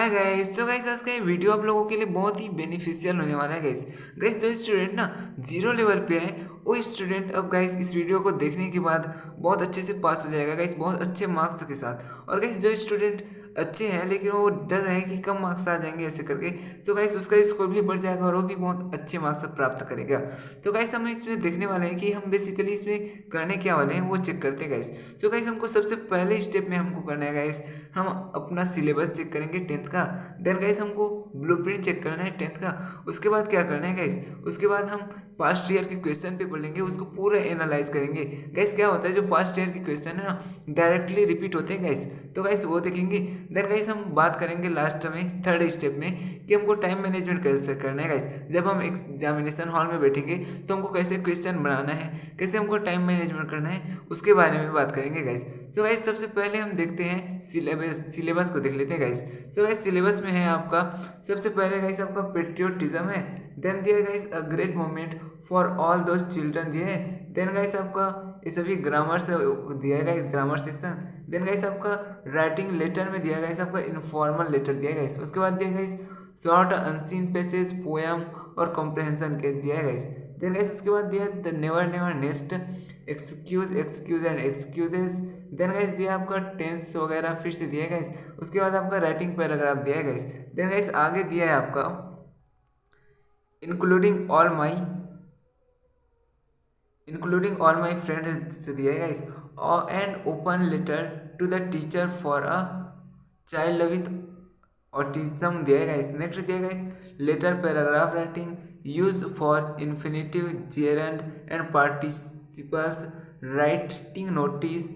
Hi guys. तो guys आज का ये वीडियो आप लोगों के लिए बहुत ही बेनिफिशियल होने वाला है गाइस। गाइस जो स्टूडेंट ना जीरो लेवल पे है वो स्टूडेंट अब गाइस इस वीडियो को देखने के बाद बहुत अच्छे से पास हो जाएगा गाइस, बहुत अच्छे मार्क्स के साथ। और गाइस जो स्टूडेंट अच्छे हैं लेकिन वो डर रहे हैं कि कम मार्क्स आ जाएंगे ऐसे करके, तो गाइस उसका स्कोर भी बढ़ जाएगा और वो भी बहुत अच्छे मार्क्स प्राप्त करेगा। तो गाइस हम इसमें देखने वाले हैं कि हम बेसिकली इसमें करने क्या वाले हैं वो चेक करते हैं गाइस। तो गाइस हमको सबसे पहले स्टेप में हमको करना है गाइस, हम अपना सिलेबस चेक करेंगे 10th का। देन गाइस हमको ब्लूप्रिंट चेक करना है 10th का। उसके बाद क्या करना है गाइस, उसके बाद हम पास्ट ईयर के क्वेश्चन पेपर लेंगे, उसको पूरा एनालाइज करेंगे। गाइस क्या होता है, जो पास्ट ईयर के क्वेश्चन है ना डायरेक्टली रिपीट होते हैं गाइस, तो गाइस वो देखेंगे। देन गाइस हम बात करेंगे लास्ट में थर्ड स्टेप में कि हमको टाइम मैनेजमेंट कैसे करना है गाइस। जब हम एग्जामिनेशन हॉल में बैठेंगे तो हमको कैसे क्वेश्चन बनाना है, कैसे हमको टाइम मैनेजमेंट करना है, उसके बारे में बात करेंगे गाइस। तो गाइस सबसे पहले हम देखते हैं सिलेबस को देख लेते हैं गाइस। तो गाइस सिलेबस में है आपका सबसे पहले गाइस आपका पेट्रियोटिज्म है। देन दिया guys a great moment for all those children दिए है। देन गाइस आपका ये सभी ग्रामर से दिया है guys, grammar section. Then guys आपका राइटिंग लेटर में दिया गाइस आपका इनफॉर्मल लेटर दिया गाइस। उसके बाद दिया guys short unseen passage poem और कॉम्प्रहेंशन के दिया है गाइस। देन गाइस उसके बाद दिया the never never next excuse and excuses. Then guys दिया आपका टेंस वगैरह फिर से दिया है गाइस। उसके बाद आपका राइटिंग पैराग्राफ दिया है गाइस। देन गाइस आगे दिया है आपका इंक्लूडिंग ऑल माई फ्रेंड्स से दिया है guys, and open letter to the teacher for a child with autism दिया है गाइस। नेक्स्ट दिया है guys letter paragraph writing use for infinitive gerund and participles writing notice.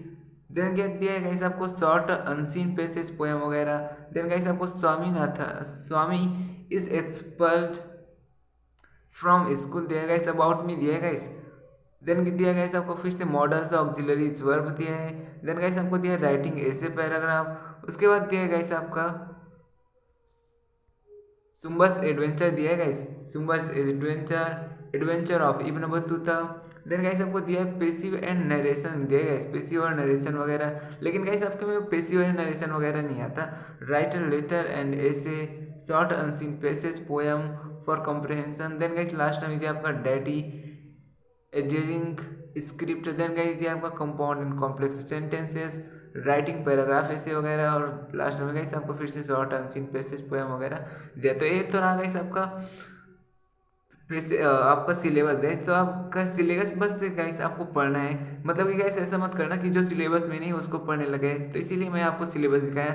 देन क्या दिया है गाइस आपको शॉर्ट अनसीन पैसेज पोएम वगैरह। देन गाइस आपको Swami is expert from school दिया गाइस, अबाउट मी दिया गाइस। देन दिया गाइस आपको फिर से मॉडल्स ऑक्सिलरीज वर्ब दिया है। देन गाइस आपको दिया राइटिंग ऐसे पैराग्राफ। उसके बाद दिया गाइस आपका सुम्बस एडवेंचर दिया है गाइस, सुम्बस adventure of Ibn Battuta. Then guys आपको दिया है पेसिव एंड नरेशन दिया है गाइस, पेसिव और नरेशन वगैरह। लेकिन गाइस आपके में पेसिव एंड नरेशन वगैरह नहीं आता। राइट लेटर एंड ऐसे short unseen passage poem for comprehension. Then guys last में दिया आपका डैडी एजेरिंग स्क्रिप्ट। देन गाइस दिया आपका compound and complex sentences, writing paragraph ऐसे वगैरह। और लास्ट में गाइस आपको फिर से शॉर्ट अनसीन पैसेज पोएम वगैरह दिया। तो ये तो रहा गाइस आपका आपका सिलेबस गाइस। तो आपका सिलेबस बस गाइस आपको पढ़ना है, मतलब कि गाइस ऐसा मत करना कि जो सिलेबस में नहीं उसको पढ़ने लगे। तो इसीलिए मैं आपको सिलेबस दिखाया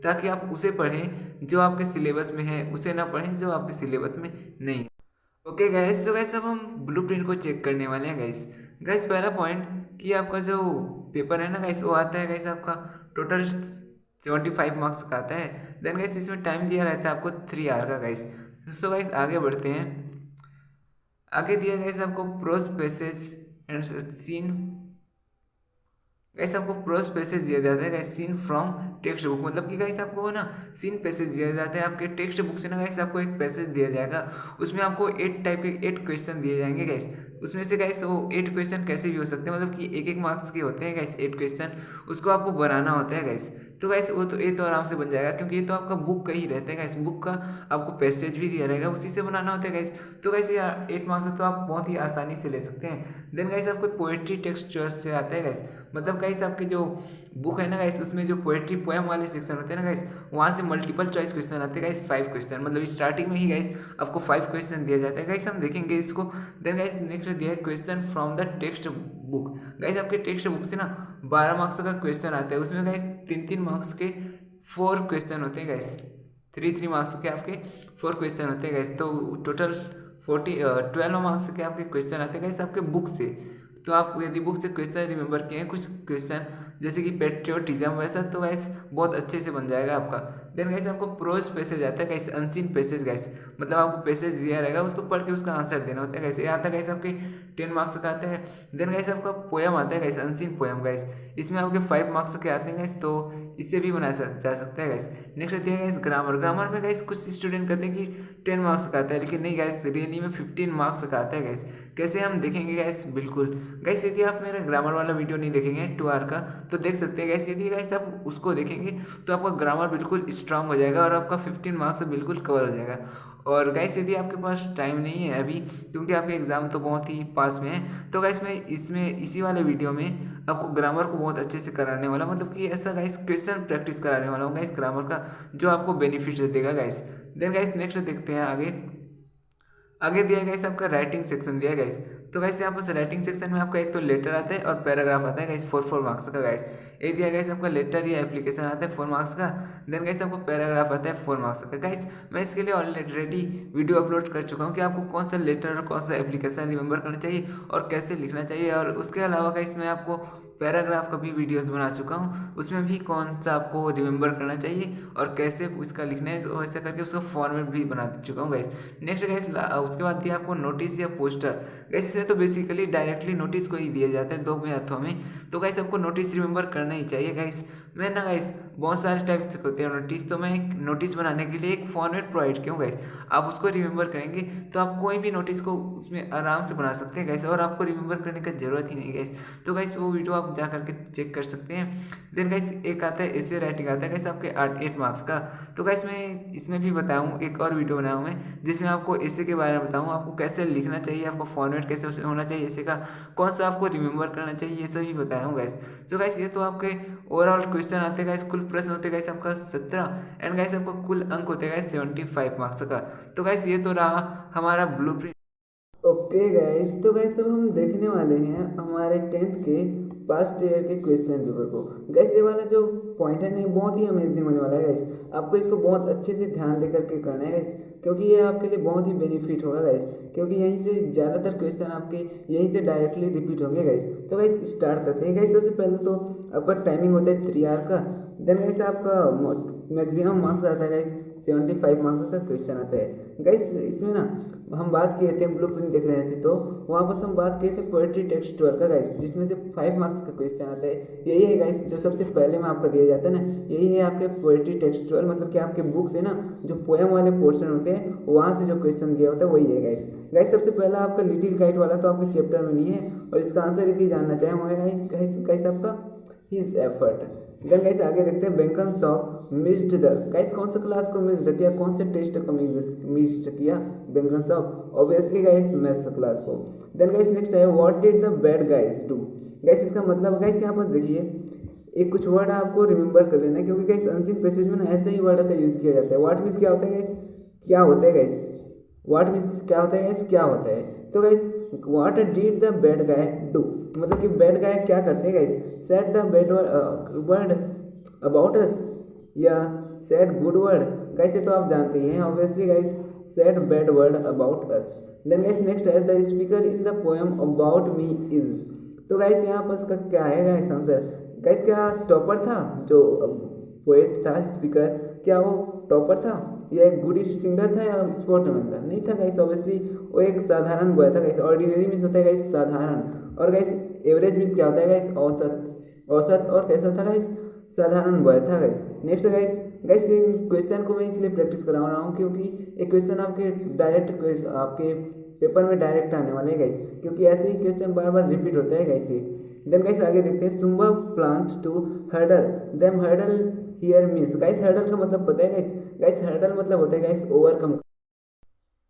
ताकि आप उसे पढ़ें जो आपके सिलेबस में है, उसे ना पढ़ें जो आपके सिलेबस में नहीं है। ओके गाइस, तो गाइस अब हम ब्लूप्रिंट को चेक करने वाले हैं गाइस। गाइस पहला पॉइंट कि आपका जो पेपर है ना गाइस वो आता है गाइस आपका टोटल 75 मार्क्स का आता है। देन गाइस इसमें टाइम दिया रहता है आपको 3 आवर का गाइस। तो गाइस आगे बढ़ते हैं। आगे दिया गाइस आपको prose passage and seen. Guys आपको प्रोज पैसेज दिया जाता है guys seen from textbook, मतलब कि गाइस आपको ना सीन पैसेज दिया जाता है आपके टेक्स्ट बुक से ना गाइस। आपको एक पैसेज दिया जाएगा, उसमें आपको 8 टाइप के 8 क्वेश्चन दिए जाएंगे गाइस। उसमें से गाइस वो 8 क्वेश्चन कैसे भी हो सकते हैं, मतलब कि 1-1 मार्क्स के होते हैं गाइस 8 क्वेश्चन। उसको आपको बनाना होता है गाइस। तो गाइस वो तो ये तो आराम से बन जाएगा क्योंकि ये तो आपका बुक का ही रहता है गाइस। बुक का आपको पैसेज भी दिया रहेगा, उसी से बनाना होता है गाइस। तो गाइस ये 8 मार्क्स तो आप बहुत ही आसानी से ले सकते हैं। देन गाइस आपको पोएट्री टेक्स्ट चॉइस से आता है गाइस, मतलब गाइस आपके जो बुक है ना गाइस उसमें जो पोएट्री पोएम वाले सेक्शन होते हैं ना गाइस, वहाँ से मल्टीपल चॉइस क्वेश्चन आते हैं गाइस 5 क्वेश्चन, मतलब स्टार्टिंग में ही गाइस आपको 5 क्वेश्चन दिया जाता है गाइस। हम देखेंगे इसको। देन गाइस नेक्स्ट दिया है question from the text book. Guys आपके टेक्स्ट बुक से ना 12 मार्क्स का क्वेश्चन आता है, उसमें गाइस 3-3 मार्क्स के 4 क्वेश्चन होते हैं गाइस। 3-3 मार्क्स के आपके 4 क्वेश्चन होते हैं गाइस। तो टोटल 12 मार्क्स के आपके क्वेश्चन आते हैं गाइस आपके बुक से। तो आप यदि बुक से क्वेश्चन रिमेंबर किए हैं कुछ क्वेश्चन जैसे कि पेट्रियोटिज्म वैसा, तो गाइस बहुत अच्छे से बन जाएगा आपका। देन गाइस आपको प्रोज पैसेज आता है गाइस, अनसीन पैसेज गाइस, मतलब आपको पैसेज दिया रहेगा उसको पढ़ के उसका आंसर देना होता है गाइस। ये आता है गाइस आपके 10 मार्क्स का आता है। देन गाइस आपका पोएम आता है गाइस, अनसीन पोएम गाइस, इसमें आपके 5 मार्क्स के आते हैं गाइस, तो इससे भी बनाया जा सकता है गाइस। नेक्स्ट आती है गाइस ग्रामर। ग्रामर में गाइस कुछ स्टूडेंट कहते हैं कि 10 मार्क्स का आता है, लेकिन नहीं गाइस, रियली में 15 मार्क्स का आता है गाइस। कैसे हम देखेंगे गाइस, बिल्कुल गाइस, यदि आप मेरा ग्रामर वाला वीडियो नहीं देखेंगे 2 आवर का, तो देख सकते हैं गाइस। यदि गाइस आप उसको देखेंगे तो आपका ग्रामर बिल्कुल स्ट्रांग हो जाएगा और आपका 15 मार्क्स बिल्कुल कवर हो जाएगा। और गाइस यदि आपके पास टाइम नहीं है अभी, क्योंकि आपके एग्ज़ाम तो बहुत ही पास में है, तो गाइस मैं इसमें इसी वाले वीडियो में आपको ग्रामर को बहुत अच्छे से कराने वाला, मतलब कि ऐसा गाइस क्वेश्चन प्रैक्टिस कराने वाला हूँ गाइस ग्रामर का, जो आपको बेनिफिट देगा गाइस। देन गाइस नेक्स्ट देखते हैं आगे। आगे दिया गया आपका राइटिंग सेक्शन दिया गाइस। तो गाइस यहाँ पर राइटिंग सेक्शन में आपका एक तो लेटर आता है और पैराग्राफ आता है गाइस, 4 मार्क्स का गाइस। एक दिया गया आपका लेटर या एप्लीकेशन आता है 4 मार्क्स का। देन गाइस आपको पैराग्राफ आता है 4 मार्क्स का गाइस। मैं इसके लिए ऑलरेडी वीडियो अपलोड कर चुका हूँ कि आपको कौन सा लेटर और कौन सा एप्लीकेशन रिमेंबर करना चाहिए और कैसे लिखना चाहिए। और उसके अलावा गाइस मैं आपको पैराग्राफ का भी वीडियोस बना चुका हूँ, उसमें भी कौन सा आपको रिमेंबर करना चाहिए और कैसे उसका लिखना है, वैसा करके उसका फॉर्मेट भी बना चुका हूँ गाइस। नेक्स्ट गाइस उसके बाद दिया आपको नोटिस या पोस्टर। गाइस इसमें तो बेसिकली डायरेक्टली नोटिस को ही दिया जाता है 2 अर्थों में। तो गाइस आपको नोटिस रिमेंबर करना ही चाहिए गाइस। मैं ना गाइस बहुत सारे टाइप्स के होते हैं नोटिस, तो मैं एक नोटिस बनाने के लिए एक फॉर्मेट प्रोवाइड किया हूँ गाइस। आप उसको रिमेंबर करेंगे तो आप कोई भी नोटिस को उसमें आराम से बना सकते हैं गाइस, और आपको रिमेंबर करने का जरूरत ही नहीं गाइस। तो गाइस वो वीडियो आप जा करके चेक कर सकते हैं। देन गाइस एक आता है एसे राइटिंग आता है गाइस आपके 8 मार्क्स का। तो गाइस मैं इसमें भी बताऊँ, एक और वीडियो बनाया हूँ मैं जिसमें आपको एसे के बारे में बताऊँ, आपको कैसे लिखना चाहिए, आपको फॉर्मेट कैसे होना चाहिए एसे का, कौन सा आपको रिमेंबर करना चाहिए, ये सभी बताया हूँ गाइस। सो गाइस ये तो आपके ओवरऑल क्वेश्चन आते हैं गाइस, कुल प्रश्न होते हैं गाइस आपका 17, एंड गाइस आपका कुल अंक होते हैं गाइस 75 मार्क्स का। तो गाइस ये तो रहा हमारा ब्लूप्रिंट। ओके गाइस, तो गाइस अब हम देखने वाले हैं हमारे 10th के पास्ट ईयर के क्वेश्चन पेपर को। गाइस ये वाला जो पॉइंट है ना, बहुत ही अमेजिंग होने वाला है गाइस। आपको इसको बहुत अच्छे से ध्यान दे करके करना है गाइस, क्योंकि ये आपके लिए बहुत ही बेनिफिट होगा गाइस, क्योंकि यहीं से ज़्यादातर क्वेश्चन आपके यहीं से डायरेक्टली रिपीट होंगे गाइस। तो गाइस स्टार्ट करते हैं गाइस। सबसे पहले तो आपका टाइमिंग होता है 3 आवर का। देन गाइस आपका मैक्सिमम मार्क्स आता है गाइस 75 मार्क्स का क्वेश्चन आता है गाइस। इसमें ना हम बात किए थे, ब्लूप्रिंट देख रहे थे, तो वहाँ पर हम बात किए थे पोएट्री टेक्सचुअल का गाइस, जिसमें से 5 मार्क्स का क्वेश्चन आता है। यही है गाइस जो सबसे पहले में आपका दिया जाता है ना, यही है आपके पोएट्री टेक्सचुअल, मतलब कि आपके बुक से ना जो पोएम वाले पोर्शन होते हैं वहाँ से जो क्वेश्चन दिया होता है वही है गाइस। गाइस सबसे पहला आपका लिटिल काइट वाला तो आपके चैप्टर में नहीं है, और इसका आंसर यदि जानना चाहें वो है गाइस आपका हिज एफर्ट। देन गाइस आगे देखते हैं बैंकन शॉप मिस्ड द। गाइस कौन सा क्लास को मिस्ड किया, कौन से टेस्ट को मिस्ड किया, बैंकन shop obviously guys maths class को। देन गाइस नेक्स्ट है what did the bad guys do. Guys इसका मतलब गाइस यहाँ पर देखिए एक कुछ वर्ड आपको रिमेंबर कर लेना है, क्योंकि गाइस अनसीन पैसेज में ना ऐसे ही वर्ड का यूज किया जाता है। व्हाट मीन्स क्या होता है गाइस, क्या होता है गाइस, व्हाट मीन्स क्या होता है गाइस, क्या होता है। तो guys what did the bad guy do, मतलब कि बैड गाय क्या करते हैं guys, said the bad word about अस या सेड गुड वर्ड। गाइस ये तो आप जानते ही हैं obviously guys, said bad word about us. Then guys next है the speaker in the poem about me is. तो गाइस यहाँ पर इसका क्या है गाइस आंसर। गाइस क्या टॉपर था जो पोएट था स्पीकर, क्या वो टॉपर था या एक गुड सिंगर था या स्पोर्ट में था, नहीं था गाइस। ऑब्वियसली वो एक साधारण बॉय था गाइस। ऑर्डिनरी मीन्स होता है गाइस साधारण, और गाइस एवरेज मीन्स क्या होता है गाइस औसत। औसत और कैसा था गाइस, साधारण बॉय था guys. Next guys guys in question को मैं इसलिए प्रैक्टिस करा रहा हूँ क्योंकि एक क्वेश्चन आपके डायरेक्ट आपके पेपर में डायरेक्ट आने वाले हैं गाइस, क्योंकि ऐसे ही क्वेश्चन बार बार रिपीट होता है गाइस ये। देन गाइस आगे देखते हैं सुम्बा plans to hurdle them hurdle here means. Guys hurdle का मतलब पता है गाइस, गाइस हर्डल मतलब होता है guys overcome.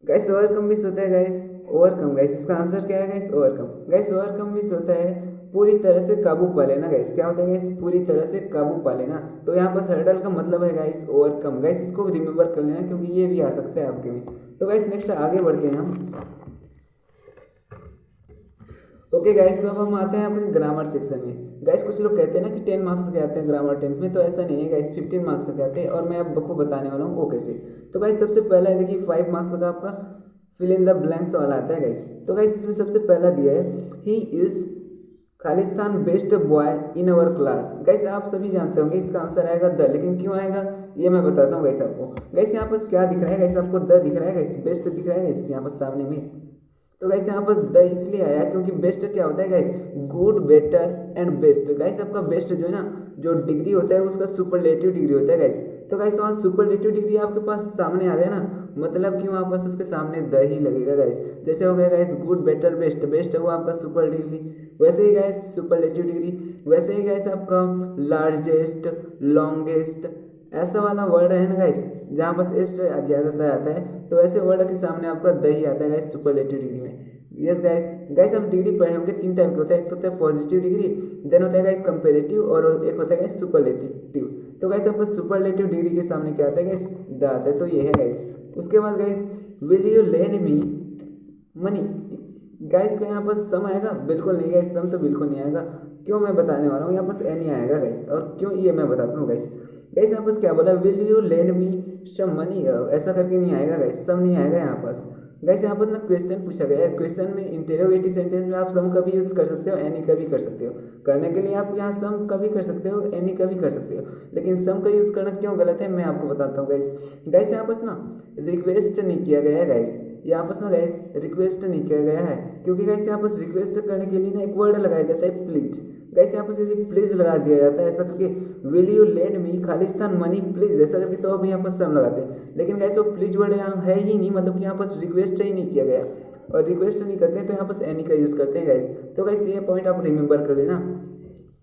Guys overcome means होता है गाइस ओवरकम। गाइस इसका आंसर क्या है guys overcome. Guys overcome means होता है पूरी तरह से काबू पा लेना गाइस। क्या होता है गाइस, पूरी तरह से काबू पा लेना। तो यहाँ पर हर्डल का मतलब है गाइस ओवरकम। गाइस इसको रिमेंबर कर लेना क्योंकि ये भी आ सकता है आपके में। तो गाइस नेक्स्ट आगे बढ़ते हैं हम। ओके गाइस, तो अब हम आते हैं अपने ग्रामर सेक्शन में। गाइस कुछ लोग कहते हैं ना कि 10 मार्क्स के आते हैं ग्रामर 10th में, तो ऐसा नहीं है गाइस, 15 मार्क्स के आते हैं, और मैं अब आपको बताने वाला हूँ वो कैसे। तो गाइस सबसे पहला है देखिए 5 मार्क्स का आपका फिल इन द ब्लैंक्स वाला आता है गाइस। तो गाइस इसमें सबसे पहला दिया है he is Khalistan best boy in our class. Guys आप सभी जानते होंगे इसका आंसर आएगा द, लेकिन क्यों आएगा ये मैं बताता हूँ गाइस आपको। गाइस यहाँ पर क्या दिख रहा है गाइस, आपको द दिख रहा है गाइस, बेस्ट दिख रहा है गाइस यहाँ पर सामने में। तो गाइस यहाँ पर द इसलिए आया क्योंकि बेस्ट क्या होता है guys, good, better and best. Guys आपका बेस्ट जो है ना, जो डिग्री होता है उसका सुपरलेटिव डिग्री होता है गाइस। तो गाइस वहाँ सुपरलेटिव डिग्री आपके पास सामने आ गया ना, मतलब कि वहाँ पास उसके सामने द ही लगेगा गाइस। जैसे हो गया guys good, better, best, best है वो आपका सुपर डिग्री, वैसे ही गाइस सुपरलेटिव डिग्री, वैसे ही गाइस आपका लार्जेस्ट, लॉन्गेस्ट, ऐसा वाला वर्ड है ना गाइस जहाँ पास एस्ट ज़्यादातर आता है, तो ऐसे वर्ड के सामने आपका द ही आता है गाइस सुपरलेटिव डिग्री में। यस गाइस, गाइस आप डिग्री पढ़े होंगे, 3 टाइप के होता है, एक तो होता है पॉजिटिव डिग्री, देन होता है गाइस कंपेरेटिव, और एक होता है गाइस सुपरलेटिव। तो गाइस आपका सुपरलेटिव डिग्री के सामने क्या आता है गाइस, द आता है, तो ये है गाइस। उसके बाद guys will you lend me money, guys का यहाँ पर सम आएगा, बिल्कुल नहीं गाइस, सम तो बिल्कुल नहीं आएगा। क्यों, मैं बताने वाला हूँ, यहाँ पर एनी आएगा गाइस, और क्यों ये मैं बताता हूँ गाइस। गाइस यहाँ पर क्या बोला, will you lend me some money, ऐसा करके नहीं आएगा गाइस, सम नहीं आएगा यहाँ पास। गाइस यहाँ पर ना क्वेश्चन पूछा गया है, क्वेश्चन में इंटेरोगेटिव सेंटेंस में आप सम का भी यूज़ कर सकते हो, एनी का भी कर सकते हो। करने के लिए आप यहाँ सम का भी कर सकते हो, एनी का भी कर सकते हो, लेकिन सम का यूज़ करना क्यों गलत है मैं आपको बताता हूँ गाइस। गाइस यहाँ पर ना रिक्वेस्ट नहीं किया गया है गाइस, यहाँ पर ना गाइस रिक्वेस्ट नहीं किया गया है, क्योंकि गाइस यहाँ पर रिक्वेस्ट करने के लिए ना एक वर्ड लगाया जाता है प्लीज। गाइस यहाँ पर सीधे प्लीज लगा दिया जाता है, ऐसा करके will you lend me Khalistan money please ऐसा करके, तो अब यहाँ पर सम लगाते हैं, लेकिन गाइस वो प्लीज वर्ड यहाँ है ही नहीं, मतलब कि यहाँ पर रिक्वेस्ट ही नहीं किया गया, और रिक्वेस्ट नहीं करते हैं तो यहाँ पर एनी का यूज़ करते हैं गाइस। तो गाइस ये पॉइंट आप रिमेंबर कर लेना,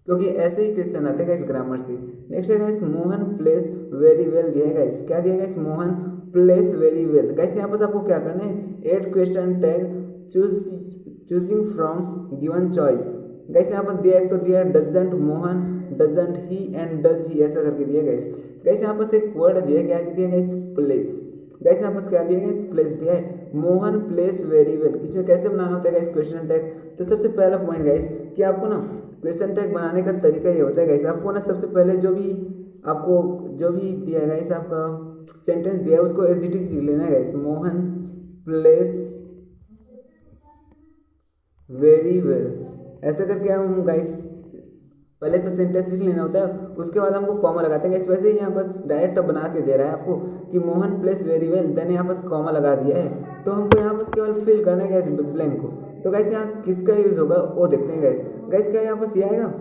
क्योंकि ऐसे ही क्वेश्चन आते हैं गाइस ग्रामर से। नेक्स्ट है guys Mohan plays very well दिया है गाइस, क्या दिया guys, Mohan plays very well. Guys यहाँ पर आपको क्या करना है, add question tag choosing from given choice. Guys यहाँ पर दिया, एक तो दिया doesn't Mohan, doesn't he and does he, ऐसा करके दिया गाइस। गाइस यहाँ पर एक वर्ड दिया, क्या दिया गाइस, प्लेस। गाइस यहाँ पर क्या दिया गाइस, प्लेस दिया है, मोहन प्लेस वेरी वेल। इसमें कैसे बनाना होता है गाइस क्वेश्चन टैग, तो सबसे पहला पॉइंट गाइस कि आपको ना क्वेश्चन टैग बनाने का तरीका ये होता है गाइस, आपको ना सबसे पहले जो भी दिया है गाइस, आपका सेंटेंस दिया है उसको एज इट इज लिख लेना है guys, Mohan plays very well, ऐसा करके हम गाइस पहले तो सेंटेंस लिख लेना होता है, उसके बाद हमको कॉमा लगाते हैं गाइस। वैसे ही यहाँ पर डायरेक्ट बना के दे रहा है आपको कि Mohan plays very well, then यहाँ पर कॉमा लगा दिया है, तो हमको यहाँ पर केवल फिल करना है गाइस ब्लैंक को। तो गाइस यहाँ किसका यूज़ होगा वो देखते हैं गाइस। गाइस क्या यहाँ पर ये आएगा,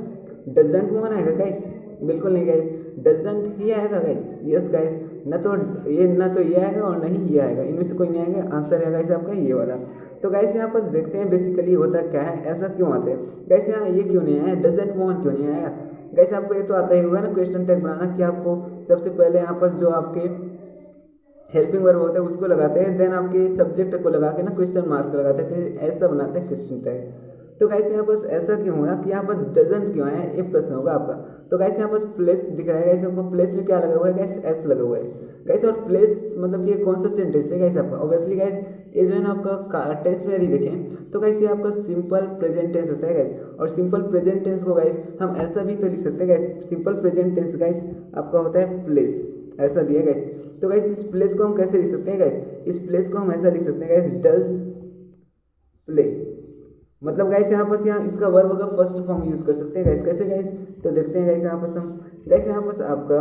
डजंट मोहन आएगा गाइस, बिल्कुल नहीं गाइस, डजंट ही आएगा गाइस। यस गाइस, ना तो ये आएगा और नहीं ये आएगा, इनमें से कोई नहीं आएगा, आंसर है गाइस आपका ये वाला। तो गाइस यहाँ पर देखते हैं बेसिकली होता क्या है, ऐसा क्यों आता है गाइस, यहाँ ये क्यों नहीं आया, डजंट मोहन क्यों नहीं आया। गाइस आपको ये तो आता ही होगा ना क्वेश्चन टैग बनाना, कि आपको सबसे पहले यहाँ पर जो आपके हेल्पिंग वर्ब होता है उसको लगाते हैं, देन आपके सब्जेक्ट को लगा के ना क्वेश्चन मार्क लगाते हैं, ऐसा बनाते हैं क्वेश्चन टैग। तो गाइस यहाँ पर ऐसा क्यों हुआ कि यहाँ पर डजंट क्यों आया, ये प्रश्न होगा आपका। तो गाइस यहाँ पर प्लेस दिख रहा है गाइस आपको, प्लेस में क्या लगा हुआ है गाइस, एस लगा हुआ है गाइस, और प्लेस मतलब कि कौन सा सेंटेंस है गाइस आपका, ऑब्वियसली गाइस ये जो है ना आपका टेंस में यदि देखें तो गाइस ये आपका सिंपल प्रेजेंट टेंस होता है गाइस, और सिंपल प्रेजेंट टेंस को गाइस हम ऐसा भी तो लिख सकते हैं guys, simple present tense guys आपका होता है प्लेस, ऐसा दिया गाइस। तो गाइस इस प्लेस को हम कैसे लिख सकते हैं गाइस, इस प्लेस को हम ऐसा लिख सकते हैं गाइस, डज प्ले, मतलब गाइस यहाँ पर इसका वर्ब का फर्स्ट फॉर्म यूज कर सकते हैं गाइस, कैसे गाइस, तो देखते हैं गाइस यहाँ पर हम गाइस यहाँ पर आपका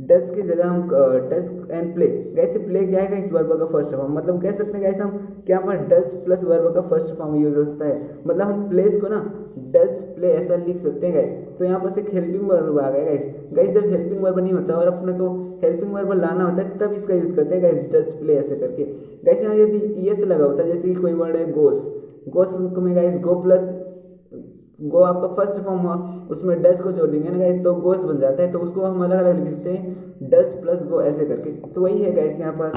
डज की जगह हम does and play, guys play क्या है गाइस, वर्ब का फर्स्ट फॉर्म, मतलब कह सकते हैं गाइस हम क्या पर डज प्लस वर्ब का फर्स्ट फॉर्म यूज होता है, मतलब हम प्लेस को ना डज प्ले ऐसा लिख सकते हैं गाइस। तो यहाँ पर से हेल्पिंग वर्ब आ गया गाइस, गाइस जब हेल्पिंग वर्ब नहीं होता और अपने को हेल्पिंग वर्ब लाना होता है तब इसका यूज करते हैं गाइस, डज प्ले ऐसे करके। गाइस यहाँ यदि एस लगा होता है, जैसे कि कोई वर्ड है गोस, गोस में गाइस गो प्लस गो आपका फर्स्ट फॉर्म हुआ, उसमें डस को जोड़ देंगे ना गाइस तो गोस बन जाता है, तो उसको हम अलग अलग लिख सकते हैं डस प्लस गो ऐसे करके। तो वही है गाइस यहाँ पास,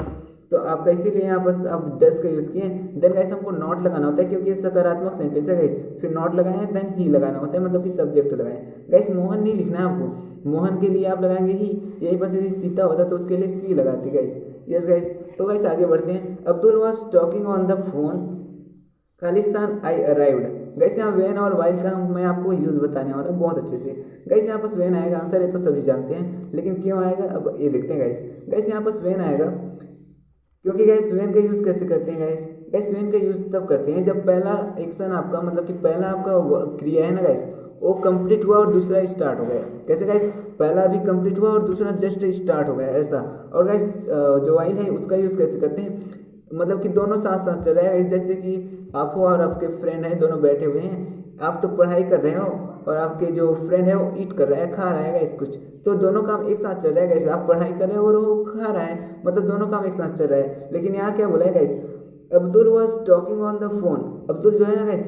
तो आपका इसीलिए यहाँ पर आप डस का यूज़ किए। देन गाइस हमको नॉट लगाना होता है क्योंकि ये सकारात्मक सेंटेंस है गाइस, फिर नॉट लगाएं देन ही लगाना होता है, मतलब कि सब्जेक्ट लगाएं। गाइस मोहन नहीं लिखना है आपको, मोहन के लिए आप लगाएंगे ही, यही बस यदि सीता होता तो उसके लिए सी लगाते गाइस। यस गाइस, तो गाइस आगे बढ़ते हैं। Abdul was talking on the phone Khalistan I arrived. Guys यहाँ वेन और वाइल का मैं आपको यूज़ बताने वाला हूँ बहुत अच्छे से। गाइस यहाँ पास वेन आएगा, आंसर है तो सभी जानते हैं, लेकिन क्यों आएगा अब ये देखते हैं गाइस। गाइस यहाँ पास वेन आएगा क्योंकि गाइस वेन का यूज़ कैसे करते हैं गाइस, गाइस वेन का यूज़ तब करते हैं जब पहला एक्शन आपका मतलब कि पहला आपका क्रिया है ना गाइस वो कंप्लीट हुआ और दूसरा स्टार्ट हो गया। कैसे गाइस, पहला अभी कंप्लीट हुआ और दूसरा जस्ट स्टार्ट हो गया ऐसा। और गाइस जो वाइल है उसका यूज़ कैसे करते हैं, मतलब कि दोनों साथ साथ चल रहा है। जैसे कि आप हो और आपके फ्रेंड है, दोनों बैठे हुए हैं, आप तो पढ़ाई कर रहे हो और आपके जो फ्रेंड है वो ईट कर रहा है, खा रहा है गाइस कुछ, तो दोनों काम एक साथ चल रहा है गाइस। आप पढ़ाई कर रहे हो और वो खा रहा है, मतलब दोनों काम एक साथ चल रहा है। लेकिन यहाँ क्या बोला है guys, Abdul was talking on the phone. Abdul जो है ना गाइस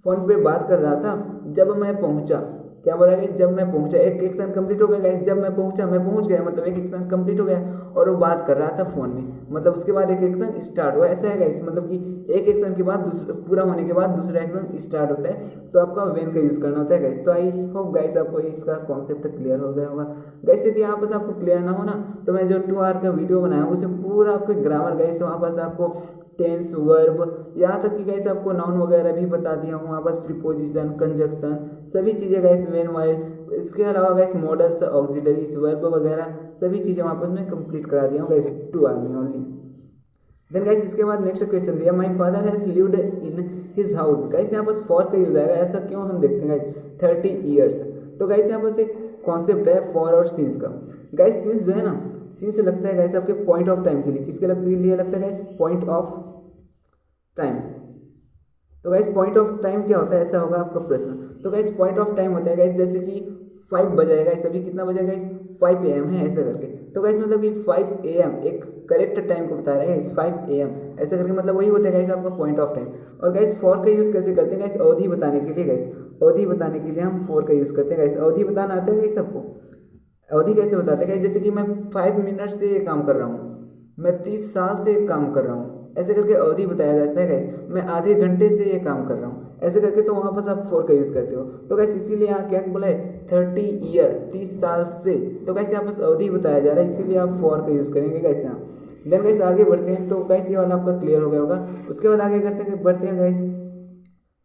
फोन पे बात कर रहा था जब मैं पहुंचा। क्या बोला गया, जब मैं पहुंचा, एक एक्शन कंप्लीट हो गया गाइस। जब मैं पहुंचा, मैं पहुंच गया, मतलब एक एक्शन कंप्लीट हो गया और वो बात कर रहा था फोन में, मतलब उसके बाद एक एक्शन स्टार्ट हुआ। ऐसा है गाइस, मतलब कि एक एक्शन के बाद दूसरा पूरा होने के बाद दूसरा एक्शन स्टार्ट होता है, तो आपका वेन का यूज़ करना होता है गाइस। तो आई होप गाइस आपको इसका कॉन्सेप्ट क्लियर हो गया होगा गाइस। यदि यहाँ पर आपको क्लियर ना हो ना, तो मैं जो 2 आवर का वीडियो बनाया हूँ उसमें पूरा आपको ग्रामर गाइस, वहाँ पर आपको टेंस, वर्ब, यहाँ तक कि गाइस आपको नाउन वगैरह भी बता दिया हूँ, वहाँ पर प्रीपोजिशन, कंजक्शन, सभी चीज़ें गाइस, व्हेन, व्हाइल, इसके अलावा गाइस मॉडल्स, ऑक्सिलरीज, वर्ब वगैरह सभी चीज़ें वहाँ पर मैं कंप्लीट करा दिया हूँ गाइस 2 आवर में ओनली। देन गाइस इसके बाद नेक्स्ट क्वेश्चन दिया, my father has lived in his house. Guys यहाँ पर फॉर का यूज आएगा, ऐसा क्यों हम देखते हैं गाइस 30 ईयर्स। तो गाइस यहाँ पर एक कॉन्सेप्ट है फॉर और सिंस का। गाइस सिंस जो है ना, सिंस लगता है गाइस आपके पॉइंट ऑफ टाइम के लिए। किसके लिए लगता है गाइस, पॉइंट ऑफ टाइम। तो गाइस पॉइंट ऑफ टाइम क्या होता है, ऐसा होगा आपका प्रश्न। तो गाइस पॉइंट ऑफ टाइम होता है गाइस, जैसे कि 5 बजा है गाइस, अभी कितना बजा गाइस, 5 AM है, ऐसा करके। तो गाइस मतलब कि 5 AM एक करेक्ट टाइम को बता रहा है गाइस, 5 AM ऐसा करके, मतलब वही होता है गाइस आपका पॉइंट ऑफ टाइम। और गाइस फॉर का यूज़ कैसे करते हैं गाइस, अवधि बताने के लिए गाइस, अवधि बताने के लिए हम फॉर का यूज़ करते हैं गाइस। अवधि बताना आता है गाइस सबको, अवधि कैसे बताते हैं गाइस, जैसे कि मैं 5 मिनट से ये काम कर रहा हूँ, मैं 30 साल से काम कर रहा हूँ, ऐसे करके अवधि बताया जाता है गाइस। मैं आधे घंटे से ये काम कर रहा हूँ, ऐसे करके, तो वहाँ पर आप फॉर का यूज़ करते हो। तो गाइस इसीलिए यहाँ क्या बोला है, 30 ईयर, 30 साल से। तो गाइस यहाँ पर अवधि बताया जा रहा है, इसीलिए आप फॉर का यूज़ करेंगे गाइस यहाँ। देन गाइस आगे बढ़ते हैं, तो गाइस ये वाला आपका क्लियर हो गया होगा। उसके बाद आगे बढ़ते हैं guys,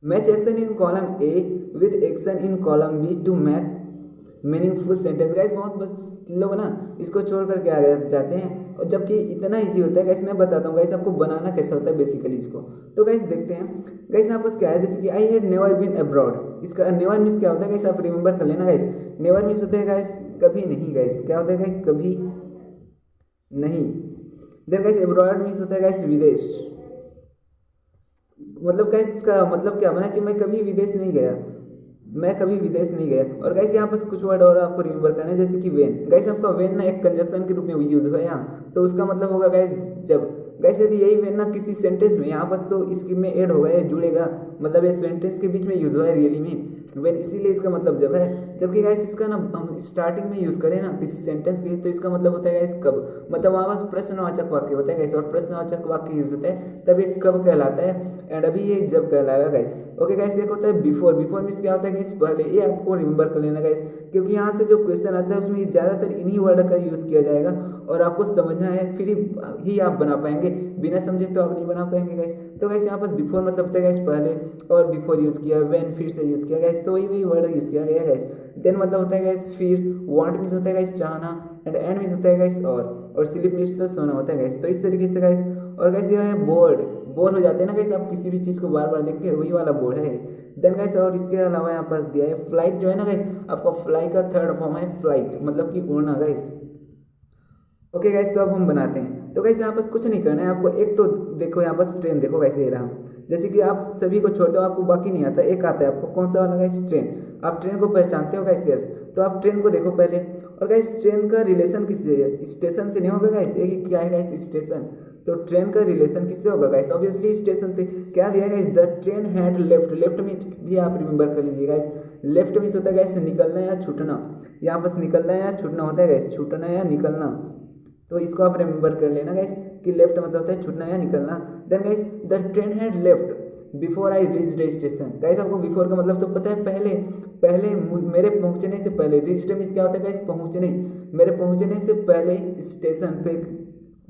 match action in column A with action in column B to make meaningful sentence. Guys बहुत बस लोग ना इसको छोड़ करके आगे जाते हैं, और जबकि इतना इजी होता है गाइस। मैं बताता हूँ गाइस आपको बनाना कैसा होता है बेसिकली इसको। तो गाइस देखते हैं गाइस, यहाँ पर क्या है, जैसे कि I had never been abroad. इसका नेवर मीन्स क्या होता है गाइस, आप रिमेंबर कर लेना गाइस। नेवर मीन्स होता है गाइस कभी नहीं गाइस, क्या होता है गाइस, कभी नहीं। देन गाइस अब्रॉड मीन्स होता है गाइस विदेश, मतलब गाइस इसका मतलब क्या बना कि मैं कभी विदेश नहीं गया, मैं कभी विदेश नहीं गया। और गाइस यहाँ पर कुछ वर्ड और आपको रिमेंबर करना है, जैसे कि वेन। गाइस आपका वेन ना एक कंजक्शन के रूप में यूज हुआ है यहाँ, तो उसका मतलब होगा गाइस जब। गाइस यदि यही वेन ना किसी सेंटेंस में यहाँ पर, तो इसकी में ऐड होगा, ये जुड़ेगा, मतलब ये सेंटेंस के बीच में यूज हुआ है रियली में वेन, इसीलिए इसका मतलब जब है। जबकि गाइस इसका ना हम स्टार्टिंग में यूज करें ना किसी सेंटेंस के, तो इसका मतलब होता है गाइस कब, मतलब वहाँ पर प्रश्नवाचक वाक्य होता है गाइस, और प्रश्नवाचक वाक्य यूज होता है तब ये कब कहलाता है, एंड अभी ये जब कहलाएगा गाइस। ओके गाइस एक होता है बिफोर। बिफोर मीन्स क्या होता है गाइस, पहले। ये आपको रिमेंबर कर लेना गाइस, क्योंकि यहाँ से जो क्वेश्चन आता है उसमें ज़्यादातर इन्हीं वर्ड का यूज़ किया जाएगा, और आपको समझना है, फिर ही आप बना पाएंगे, बिना समझे तो आप नहीं बना पाएंगे गाइस। तो गाइस यहाँ पर बिफोर मतलब होता है गाइस पहले, और बिफोर यूज़ किया, व्हेन फिर से यूज़ किया गाइस, तो वही वर्ड यूज़ किया गया गाइस। देन मतलब होता है गाइस फिर, वांट मीन्स होता है गाइस चाहना, एंड मीन्स होता है गाइस और स्लीप मीन्स तो सोना होता है गाइस। तो इस तरीके से गाइस। और गाइस यह है बोर्ड, बोर हो जाते हैं ना गाइस आप किसी भी चीज़ को बार बार देख के, वही वाला बोर्ड है। देन गाइस और इसके अलावा यहाँ पास दिया है फ्लाइट, जो है ना गाइस आपका फ्लाई का थर्ड फॉर्म है फ्लाइट, मतलब कि उड़ना गाइस। ओके गाइस तो अब हम बनाते हैं। तो गाइस यहाँ पर कुछ नहीं करना है आपको, एक तो देखो यहाँ पर ट्रेन देखो गाइस, ये रहा, जैसे कि आप सभी को छोड़ दो, आपको बाकी नहीं आता, एक आता है आपको, कौन सा वाला गाइस, ट्रेन। आप ट्रेन को पहचानते हो गाइस, यस। तो आप ट्रेन को देखो पहले, और गाइस ट्रेन का रिलेशन किससे है, स्टेशन से नहीं होगा गाइस, एक क्या है गाइस, स्टेशन। तो ट्रेन का रिलेशन किससे होगा गाइस, ऑब्वियसली स्टेशन से। क्या दिया guys, the train had left. Left में भी आप रिमेंबर कर लीजिए गाइस, लेफ्ट मीन्स होता है गाइस निकलना या छूटना, यहाँ पर निकलना या छूटना होता है गाइस, छूटना या निकलना। तो इसको आप रिमेंबर कर लेना गाइस कि लेफ्ट मतलब होता है छूटना या निकलना। Then guys the train had left before I reach the station. Guys आपको बिफोर का मतलब तो पता है, पहले, पहले मेरे पहुंचने से पहले। रीच मीन्स क्या होता है गाइस, पहुंचने, मेरे पहुंचने से पहले स्टेशन पे,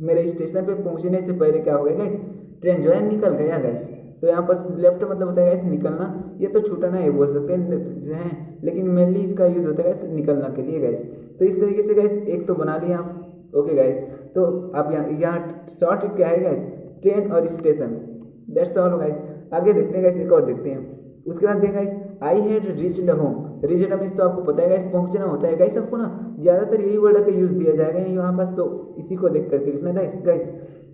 मेरे स्टेशन पे पहुंचने से पहले क्या हो गया गाइस, ट्रेन जो है निकल गया गाइस। तो यहाँ पर लेफ्ट मतलब होता है गाइस निकलना, ये तो छूटना ये बोल सकते हैं, लेकिन मेनली इसका यूज होता है गाइस निकलना के लिए गाइस। तो इस तरीके से गाइस एक तो बना लिया आप। ओके गाइस तो आप यहाँ शॉर्ट क्या है गाइस, ट्रेन और स्टेशन, दैट्स ऑल गाइस। आगे देखते हैं गाइस, एक और देखते हैं। उसके बाद देखिए guys, I had reached home. Reach means तो आपको पता है गाइस पहुंचना होता है गाइस। आपको ना ज़्यादातर यही वर्ड का यूज़ दिया जाएगा यहाँ पास, तो इसी को देख करके लिखना था गाइस।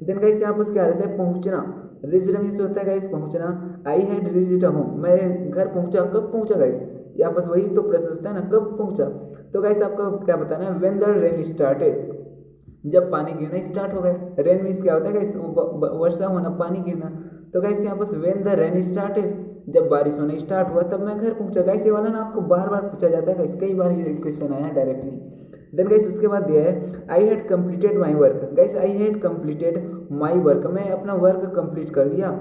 देन गाइस यहाँ पास क्या रहता है पहुंचना, रीच मीन्स होता है गाइस पहुंचना। आई हैड रीच्ड होम, मैं घर पहुंचा, कब पहुंचा गाइस, यहाँ पास वही तो प्रश्न होता है ना, कब पहुंचा। तो गाइस आपको क्या बताना है, व्हेन द रेन स्टार्टेड, जब पानी गिरना स्टार्ट हो गया। रेन मीन्स क्या होता है गाइस, वर्षा होना, पानी गिरना। तो गाइस यहाँ पास व्हेन द रेन स्टार्टेड, जब बारिश होना स्टार्ट हुआ तब मैं घर पहुंचा। गाइस ये वाला ना आपको बार बार पूछा जाता है गाइस, कई बार ये क्वेश्चन आया है डायरेक्टली। देन गाइस उसके बाद दिया है I had completed my work. Guys I had completed my work, मैं अपना वर्क कंप्लीट कर लिया।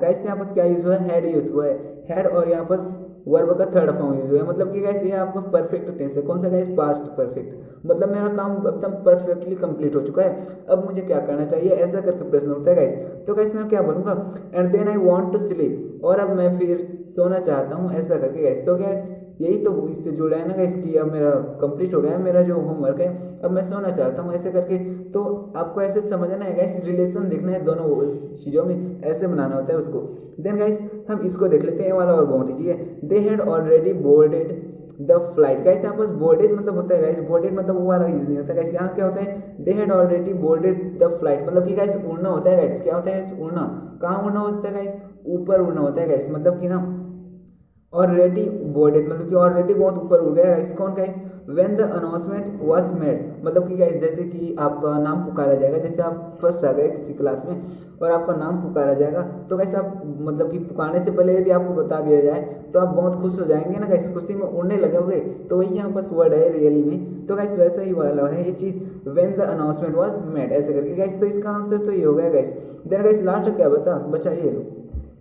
गाइस यहाँ पास क्या यूज हुआ है, हैड यूज हुआ है, हैड और यहाँ पास वर्ब का थर्ड फॉर्म यूज हुआ है। मतलब कि गाइस ये आपका परफेक्ट टेंस है, कौन सा गाइस, पास्ट परफेक्ट। मतलब मेरा काम एकदम परफेक्टली कंप्लीट हो चुका है, अब मुझे क्या करना चाहिए, ऐसा करके प्रश्न उठता है गाइस। तो गाइस मैं क्या बोलूँगा, and then I want to sleep, और अब मैं फिर सोना चाहता हूँ, ऐसा करके गाइस। तो गाइस यही तो इससे जुड़ा है ना गाइस कि अब मेरा कंप्लीट हो गया है मेरा जो होमवर्क है, अब मैं सोना चाहता हूँ, ऐसे करके। तो आपको ऐसे समझना है गाइस, रिलेशन देखना है दोनों चीज़ों में, ऐसे बनाना होता है उसको। देन गाइस हम इसको देख लेते हैं, वाला और बहुत ईजी है। They had already boarded the flight. Guys यहाँ पर बोर्डेज मतलब होता है गाइस, बोर्डेड मतलब वो वाला यूज नहीं होता गाइस। यहाँ क्या होता है, they had already boarded the flight, मतलब कि गाइस उड़ना होता है गाइस। क्या होता है गाइस, उड़ना। कहाँ उड़ना होता है गाइस, ऊपर उड़ना होता है गाइस। मतलब कि ना ऑलरेडी बोर्डेड मतलब कि ऑलरेडी बहुत ऊपर उड़ गया गाइस। कौन guys, when the announcement was made, मतलब कि गाइस जैसे कि आपका नाम पुकारा जाएगा, जैसे आप फर्स्ट आ गए किसी क्लास में और आपका नाम पुकारा जाएगा, तो गाइस आप मतलब कि पुकारने से पहले यदि आपको बता दिया जाए तो आप बहुत खुश हो जाएंगे ना गाइस, खुशी में उड़ने लगोगे। तो वही यहाँ बस वर्ड है रियली में। तो गाइस वैसा ही वाला है ये चीज़, when the announcement was made, ऐसे करके गाइस। तो इसका आंसर तो ये हो गया गाइस। देन गाइस लास्ट क्या बचा ये लो।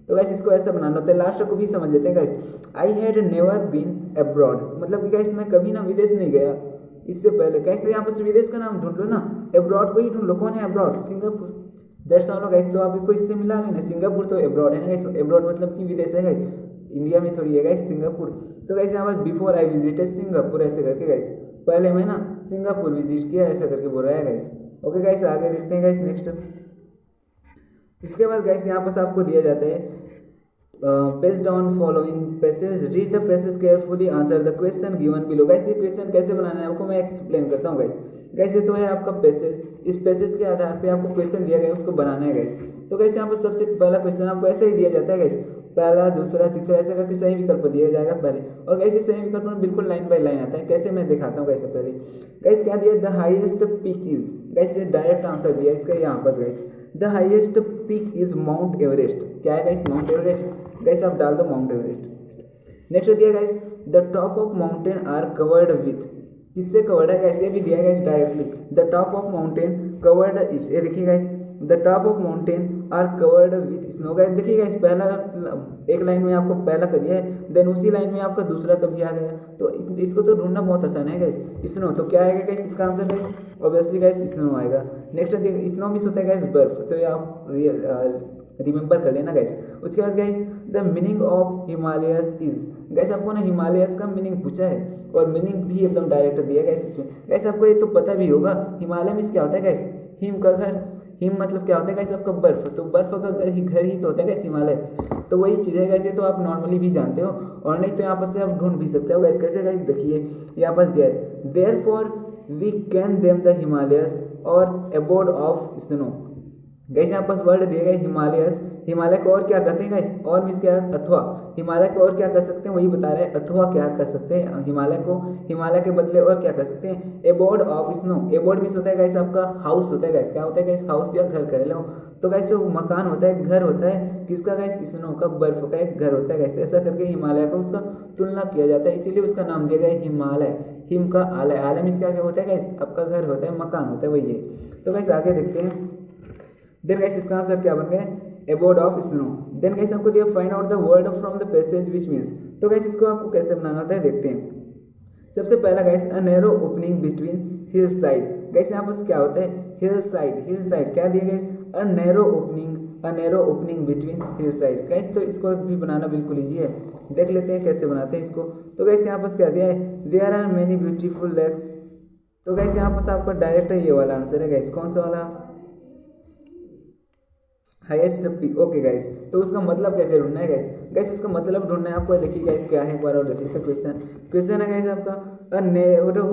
तो गाइस इसको ऐसा बनाना होता है, लास्ट को भी समझ लेते हैं guys. I had never been abroad, मतलब कि गाइस मैं कभी ना विदेश नहीं गया इससे पहले। गाइस यहाँ पर विदेश का नाम ढूंढ लो ना, अब्रॉड को ही ढूंढ लो। कौन है abroad, Singapore. That's all guys. तो आप इसको इससे मिला लेना, सिंगापुर तो अब्रॉड है ना गाइस, अब्रॉड मतलब कि विदेश है गाइस, इंडिया में थोड़ी है गाइस सिंगापुर। तो गाइस यहाँ पर बिफोर आई विजिटेड सिंगापुर, ऐसे करके गाइस, पहले मैं ना सिंगापुर विजिट किया, ऐसा करके बोल रहा है गाइस। ओके गाइस आगे देखते हैं गाइस नेक्स्ट। इसके बाद गाइस यहाँ पर आपको दिया जाता है based on following passage read the passage carefully answer the question given below. Guys ये क्वेश्चन कैसे बनाना है आपको मैं एक्सप्लेन करता हूँ गाइस। गाइस ये तो है आपका पैसेज, इस पैसेज के आधार पे आपको क्वेश्चन दिया गया है, उसको बनाना है गाइस। तो गाइस यहाँ पर सबसे पहला क्वेश्चन आपको ऐसे ही दिया जाता है गाइस, पहला दूसरा तीसरा ऐसे करके सही विकल्प दिया जाएगा पहले। और गाइस ये सही विकल्प में बिल्कुल लाइन बाय लाइन आता है, कैसे मैं दिखाता हूँ गाइस। पहले गाइस क्या दिया, the highest peak is, guys ये डायरेक्ट आंसर दिया इसका यहाँ पर guys, the highest peak is Mount Everest. क्या है गाइस, माउंट एवरेस्ट। गाइस आप डाल दो माउंट एवरेस्ट। नेक्स्ट दिया guys, the top of mountain are covered with, किससे कवर्ड है गाइस, ये भी दिया guys directly, the top of mountain covered is, ये देखिए guys, the top of mountain are covered with snow. Guys देखिए guys पहला एक लाइन में आपको पहला कर दिया है, देन उसी लाइन में आपका दूसरा कभी आ गया, तो इसको तो ढूंढना बहुत आसान है गाइस। स्नो तो क्या आएगा गाइस, इसका answer guys obviously guys snow आएगा। नेक्स्ट देखिए स्नो मीन्स होता है गाइस बर्फ, तो ये आप रिमेंबर कर लेना गाइस। उसके बाद guys the meaning of Himalayas is, guys आपको ना हिमालयस का मीनिंग पूछा है और मीनिंग भी एकदम डायरेक्ट दिया गाइस इसमें। गाइस आपको ये तो पता भी होगा, हिमालय मीन्स क्या होता है गाइस, हिम का घर। हिम मतलब क्या होता है गाइस आपका बर्फ, तो बर्फ का घर ही तो होता है गाइस हिमालय। तो वही चीज़ है गाइस, ये तो आप नॉर्मली भी जानते हो, और नहीं तो यहाँ पर से आप ढूंढ भी सकते हो गाइस। कैसे गाइस देखिए यहाँ पर दिया है, therefore we can them the Himalayas और अबोर्ड ऑफ स्नो। गाइस यहाँ पास वर्ड दिए गए हिमालयस, हिमालय को और क्या कहते हैं गाइस, और मीन्स क्या है अथवा, हिमालय को और क्या कर सकते हैं वही बता रहे हैं, अथवा क्या कर सकते हैं हिमालय को, हिमालय के बदले और क्या कर सकते हैं, abode of snow. Abode means होता है गाइस आपका हाउस होता है गाइस, क्या होता है गाइस, हाउस या घर कह लो। तो गाइस जो मकान होता है, घर होता है किसका गाइस, स्नो का, बर्फ का एक घर होता है गाइस। ऐसा करके हिमालय का उसका तुलना किया जाता है, इसीलिए उसका नाम दिया गया हिमालय। हिम का आलय, आलय मीन्स क्या होता है गाइस आपका घर होता है, मकान होता है, वही है। तो गाइस आगे देखते हैं। देन गाइस इसका आंसर क्या बन गया, abode of snow. Then guys आपको दिया find out the word from the passage which means. तो गाइस इसको आपको कैसे बनाना होता है देखते हैं। सबसे पहला guys a narrow opening between hill side. Guys यहाँ पर क्या होता है, हिल साइड, हिल साइड क्या दिया guys, a narrow opening between hill side. Guys तो इसको भी बनाना बिल्कुल ईजी है, देख लेते हैं कैसे बनाते हैं इसको। तो गाइस यहाँ पर क्या दिया है, there are many beautiful lakes. तो गाइस यहाँ पर आपका डायरेक्ट ये वाला आंसर है गाइस, कौन सा वाला, हाईएस्ट पीक। ओके गाइस, तो उसका मतलब कैसे ढूंढना है गाइस, गैस उसका मतलब ढूंढना है आपको। देखिए गाइस क्या है, एक बार और देख लेते हैं क्वेश्चन। क्वेश्चन है गाइस आपका a narrow